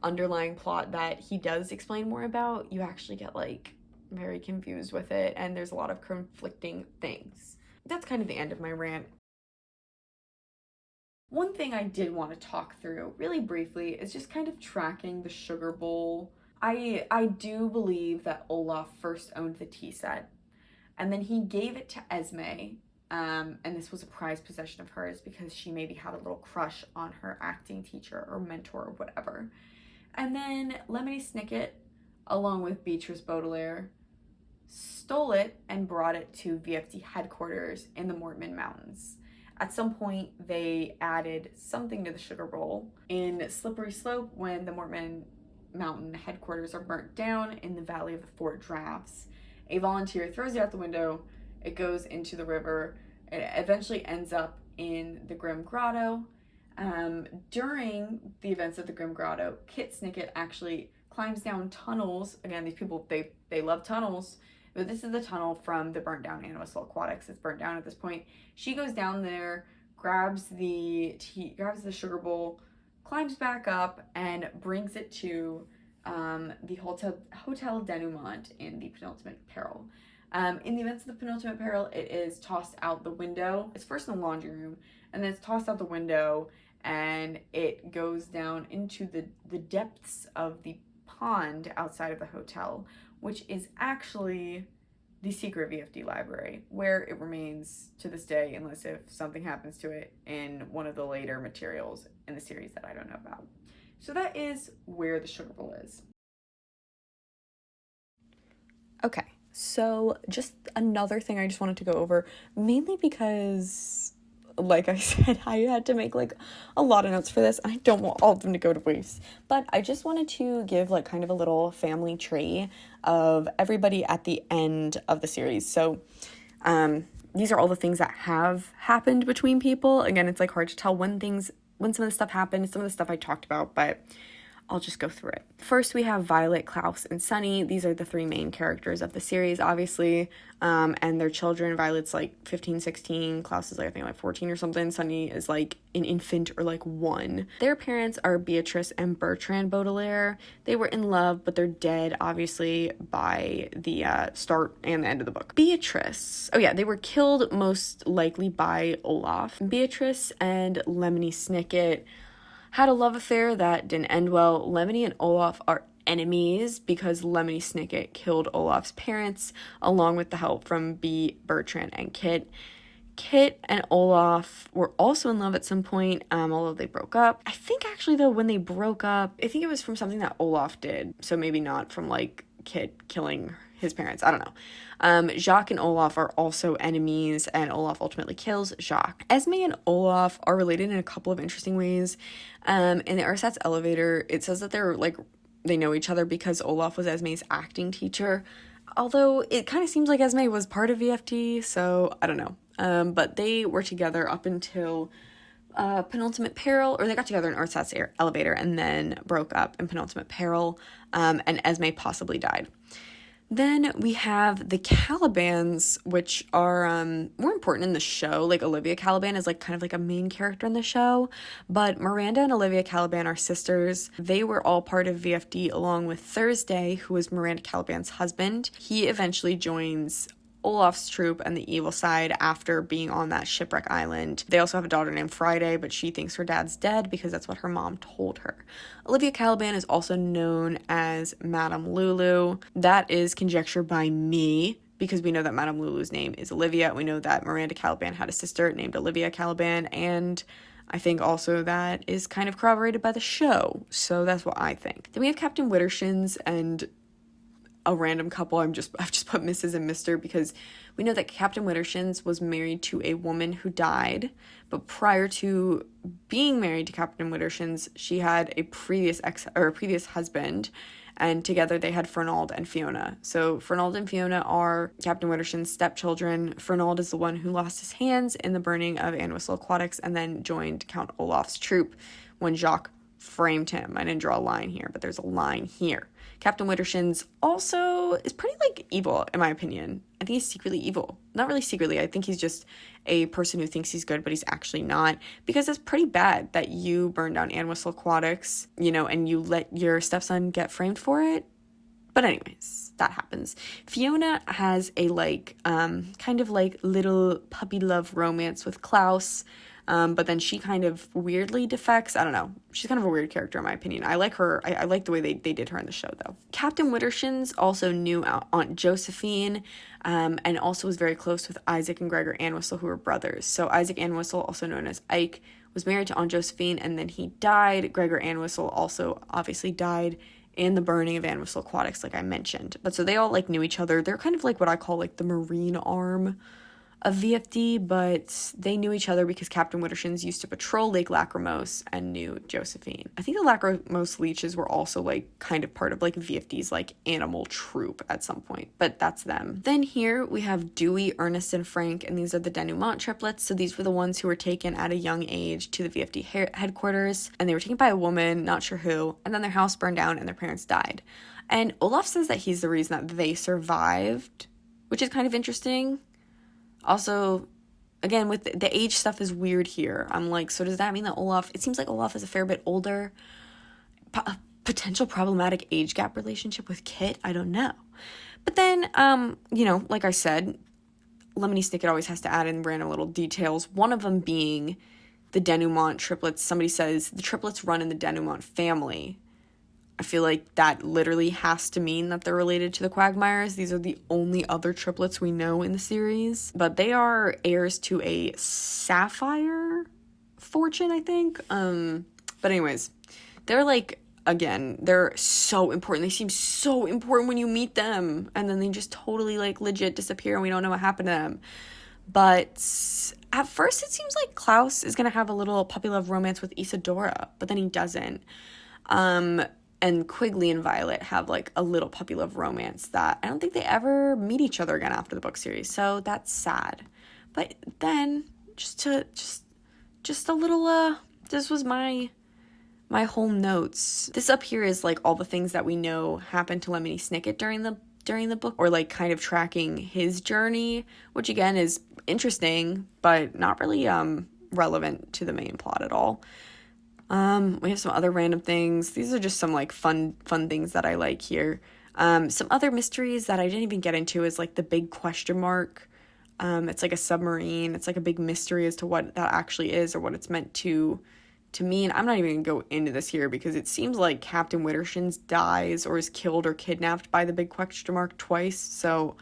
underlying plot that he does explain more about, you actually get like very confused with it, and there's a lot of conflicting things. That's kind of the end of my rant. One thing I did want to talk through really briefly is just kind of tracking the sugar bowl. I do believe that Olaf first owned the tea set, and then he gave it to Esme, and this was a prized possession of hers because she maybe had a little crush on her acting teacher or mentor or whatever. And then Lemony Snicket, along with Beatrice Baudelaire, stole it and brought it to VFD headquarters in the Mortman Mountains. At some point, they added something to the sugar bowl. In Slippery Slope, when the Mortman Mountain headquarters are burnt down in the Valley of the Four Drafts, a volunteer throws it out the window, it goes into the river, it eventually ends up in the Grim Grotto. During the events of the Grim Grotto, Kit Snicket actually climbs down tunnels. Again, these people, they love tunnels. But this is the tunnel from the burnt down Animus Aquatics. It's burnt down at this point. She goes down there, grabs the sugar bowl, climbs back up, and brings it to the Hotel Denouement in the Penultimate Peril. In the events of the Penultimate Peril, it is tossed out the window. It's first in the laundry room, and then it's tossed out the window, and it goes down into the depths of the pond outside of the hotel, which is actually the secret VFD library, where it remains to this day, unless if something happens to it in one of the later materials in the series that I don't know about. So that is where the sugar bowl is. Okay, so just another thing I just wanted to go over, mainly because like I said, I had to make like a lot of notes for this. I don't want all of them to go to waste, but I just wanted to give like kind of a little family tree of everybody at the end of the series. So these are all the things that have happened between people. Again, it's like hard to tell when some of the stuff happened, some of the stuff I talked about, but I'll just go through it. First, we have Violet, Klaus, and Sunny. These are the three main characters of the series, obviously, and their children. Violet's like 15, 16. Klaus is like, I think like 14 or something. Sunny is like an infant or like 1. Their parents are Beatrice and Bertrand Baudelaire. They were in love, but they're dead, obviously, by the start and the end of the book. Beatrice, they were killed most likely by Olaf. Beatrice and Lemony Snicket had a love affair that didn't end well. Lemony and Olaf are enemies because Lemony Snicket killed Olaf's parents along with the help from Bertrand, and Kit. Kit and Olaf were also in love at some point, although they broke up. I think actually though when they broke up, I think it was from something that Olaf did, so maybe not from like Kit killing his parents. I don't know. Jacques and Olaf are also enemies, and Olaf ultimately kills Jacques. Esme and Olaf are related in a couple of interesting ways. In the ersatz elevator, it says that they know each other because Olaf was Esme's acting teacher, although it kind of seems like Esme was part of VFD, so I don't know. But they were together up until Penultimate Peril, or they got together in ersatz elevator and then broke up in Penultimate Peril, and Esme possibly died. Then we have the Calibans, which are more important in the show. Like Olivia Caliban is like kind of like a main character in the show, but Miranda and Olivia Caliban are sisters. They were all part of VFD along with Thursday, who was Miranda Caliban's husband. He eventually joins Olaf's troop and the evil side after being on that shipwreck island. They also have a daughter named Friday, but she thinks her dad's dead because that's what her mom told her. Olivia Caliban is also known as Madame Lulu. That is conjecture by me because we know that Madame Lulu's name is Olivia. We know that Miranda Caliban had a sister named Olivia Caliban, and I think also that is kind of corroborated by the show. So that's what I think. Then we have Captain Wittershins and a random couple. I've just put Mrs. and Mr. because we know that Captain Wittershins was married to a woman who died, but prior to being married to Captain Wittershins, she had a previous husband, and together they had Fernald and Fiona. So Fernald and Fiona are Captain Wittershin's stepchildren. Fernald is the one who lost his hands in the burning of Anwistle Aquatics and then joined Count Olaf's troop when Jacques framed him. I didn't draw a line here, but there's a line here. Captain Wittershins also is pretty, evil, in my opinion. I think he's secretly evil. Not really secretly. I think he's just a person who thinks he's good, but he's actually not. Because it's pretty bad that you burn down Anwistle Aquatics, and you let your stepson get framed for it. But anyways, that happens. Fiona has a, little puppy love romance with Klaus. But then she kind of weirdly defects. I don't know. She's kind of a weird character in my opinion. I like her. I like the way they did her in the show though. Captain Wittershins also knew Aunt Josephine, and also was very close with Isaac and Gregor Anwistle, who were brothers. So Isaac Anwistle, also known as Ike, was married to Aunt Josephine, and then he died. Gregor Anwistle also obviously died in the burning of Anwistle Aquatics, like I mentioned. But so they all knew each other. They're kind of what I call the marine arm of VFD, but they knew each other because Captain Wittershins used to patrol Lake Lachrymose and knew Josephine. I think the Lachrymose leeches were also kind of part of VFD's animal troop at some point, but that's them. Then here we have Dewey, Ernest, and Frank, and these are the denouement triplets. So these were the ones who were taken at a young age to the VFD headquarters, and they were taken by a woman, not sure who, and then their house burned down and their parents died. And Olaf says that he's the reason that they survived, which is kind of interesting. Also, again, with the age stuff is weird here. I'm so does that mean that it seems like Olaf is a fair bit older? A potential problematic age gap relationship with Kit? I don't know. But then, like I said, Lemony Snicket always has to add in random little details. One of them being the denouement triplets. Somebody says the triplets run in the denouement family. I feel like that literally has to mean that they're related to the Quagmires. These are the only other triplets we know in the series. But they are heirs to a sapphire fortune, I think. But anyways, they're again, they're so important. They seem so important when you meet them. And then they just totally legit disappear and we don't know what happened to them. But at first it seems like Klaus is going to have a little puppy love romance with Isadora, but then he doesn't. And Quigley and Violet have like a little puppy love romance that I don't think they ever meet each other again after the book series. So that's sad. But then just a little this was my whole notes. This up here is like all the things that we know happened to Lemony Snicket during the book, or like kind of tracking his journey, which again is interesting but not really relevant to the main plot at all. We have some other random things. These are just some like fun things that I like here. Some other mysteries that I didn't even get into is like the big question mark. It's like a submarine. It's like a big mystery as to what that actually is or what it's meant to mean. I'm not even gonna go into this here because it seems like Captain Wittershins dies or is killed or kidnapped by the big question mark twice. So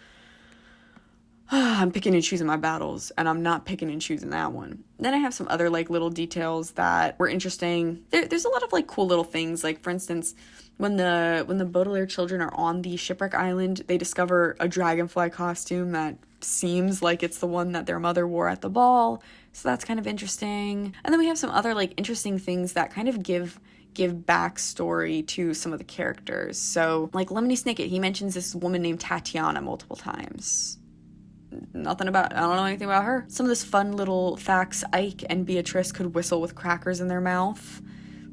I'm picking and choosing my battles, and I'm not picking and choosing that one. Then I have some other like little details that were interesting. There's a lot of like cool little things. Like for instance, when the Baudelaire children are on the shipwreck island, they discover a dragonfly costume that seems like it's the one that their mother wore at the ball. So that's kind of interesting. And then we have some other like interesting things that kind of give backstory to some of the characters. So like Lemony Snicket, he mentions this woman named Tatiana multiple times. I don't know anything about her. Some of this fun little facts, Ike and Beatrice could whistle with crackers in their mouth.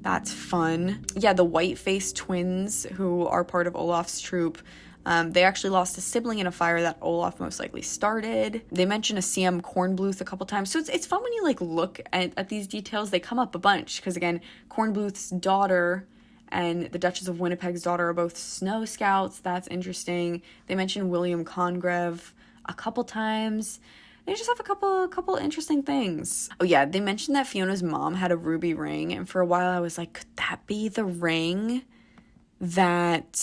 That's fun. Yeah, the white-faced twins who are part of Olaf's troop, they actually lost a sibling in a fire that Olaf most likely started. They mention a CM Kornbluth a couple times. So it's fun when you like look at these details. They come up a bunch because again, Kornbluth's daughter and the Duchess of Winnipeg's daughter are both Snow Scouts. That's interesting. They mention William Congreve a couple times. They just have a couple interesting things. Oh yeah, they mentioned that Fiona's mom had a ruby ring, and for a while I was like, could that be the ring that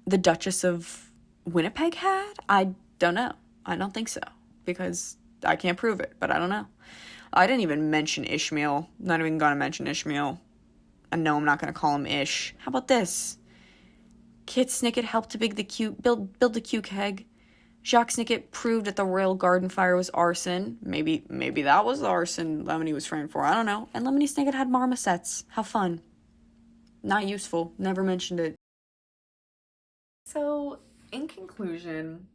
the Duchess of Winnipeg had? I don't know. I don't think so, because I can't prove it, but I don't know. I didn't even mention Ishmael. Not even gonna mention Ishmael. And no, I'm not gonna call him Ish. How about this? Kit Snicket helped to build the Q keg. Jacques Snicket proved that the royal garden fire was arson. Maybe that was the arson Lemony was framed for. I don't know. And Lemony Snicket had marmosets. How fun. Not useful. Never mentioned it. So, in conclusion,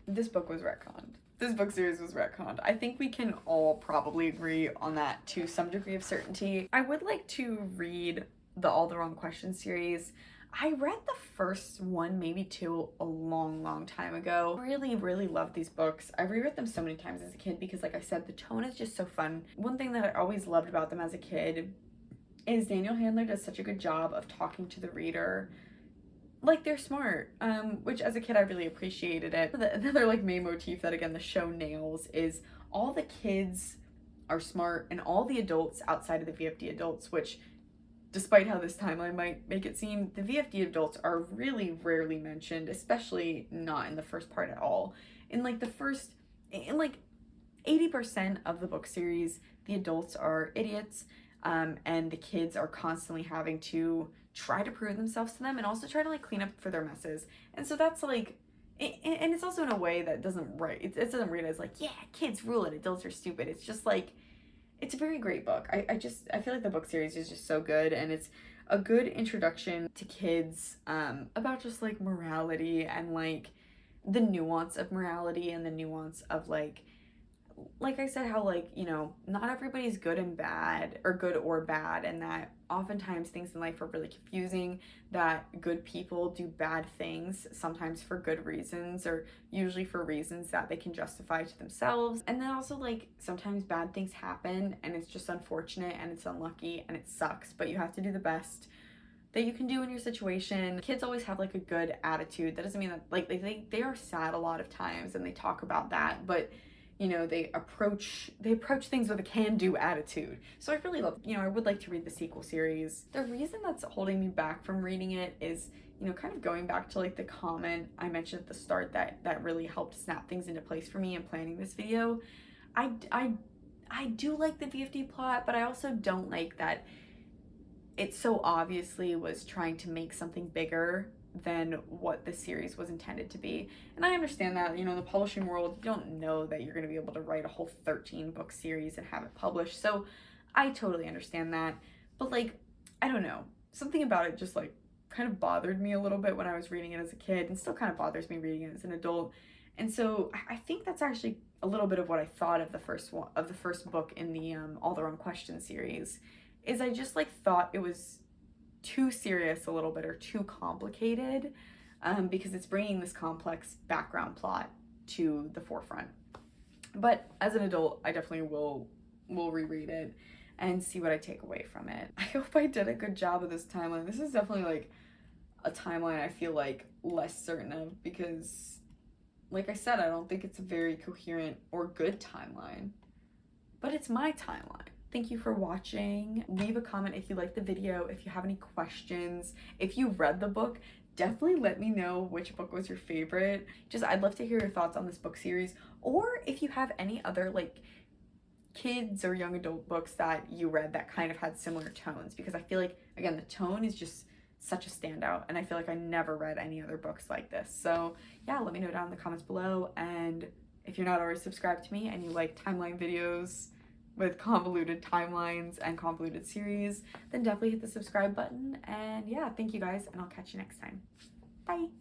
this book was retconned. This book series was retconned. I think we can all probably agree on that to some degree of certainty. I would like to read the All the Wrong Questions series. I read the first one, maybe two, a long time ago. Really loved these books. I reread them so many times as a kid because, like I said, the tone is just so fun. One thing that I always loved about them as a kid is Daniel Handler does such a good job of talking to the reader like they're smart, which as a kid I really appreciated it. Another like main motif that again the show nails is all the kids are smart and all the adults outside of the VFD adults, which despite how this timeline might make it seem, the VFD adults are really rarely mentioned, especially not in the first part at all. In like 80% of the book series, the adults are idiots, and the kids are constantly having to try to prove themselves to them and also try to like clean up for their messes. And so that's like, and it's also in a way that doesn't it doesn't read as like, yeah, kids rule it, adults are stupid. It's just like, it's a very great book. I feel like the book series is just so good, and it's a good introduction to kids about just like morality and like the nuance of morality and the nuance of like I said, how like, you know, not everybody's good and bad or good or bad, and that oftentimes things in life are really confusing, that good people do bad things, sometimes for good reasons or usually for reasons that they can justify to themselves. And then also like sometimes bad things happen and it's just unfortunate and it's unlucky and it sucks, but you have to do the best that you can do in your situation. Kids always have like a good attitude. That doesn't mean that like they are sad a lot of times and they talk about that, but you know, they approach things with a can-do attitude. So I really love, you know, I would like to read the sequel series. The reason that's holding me back from reading it is, you know, kind of going back to like the comment I mentioned at the start that really helped snap things into place for me in planning this video. I do like the VFD plot, but I also don't like that it so obviously was trying to make something bigger than what the series was intended to be. And I understand that, in the publishing world, you don't know that you're going to be able to write a whole 13 book series and have it published. So I totally understand that. But like, I don't know. Something about it just like kind of bothered me a little bit when I was reading it as a kid, and still kind of bothers me reading it as an adult. And so I think that's actually a little bit of what I thought of the first book in the All the Wrong Questions series, is I just like thought it was too serious a little bit, or too complicated, because it's bringing this complex background plot to the forefront. But as an adult, I definitely will reread it and see what I take away from it. I hope I did a good job of this timeline. This is definitely like a timeline I feel like less certain of, because like I said, I don't think it's a very coherent or good timeline, but it's my timeline. Thank you for watching. Leave a comment if you liked the video, if you have any questions. If you read the book, definitely let me know which book was your favorite. I'd love to hear your thoughts on this book series, or if you have any other like kids or young adult books that you read that kind of had similar tones, because I feel like, again, the tone is just such a standout, and I feel like I never read any other books like this. So yeah, let me know down in the comments below, and if you're not already subscribed to me and you like timeline videos with convoluted timelines and convoluted series, then definitely hit the subscribe button. And yeah, thank you guys, and I'll catch you next time. Bye.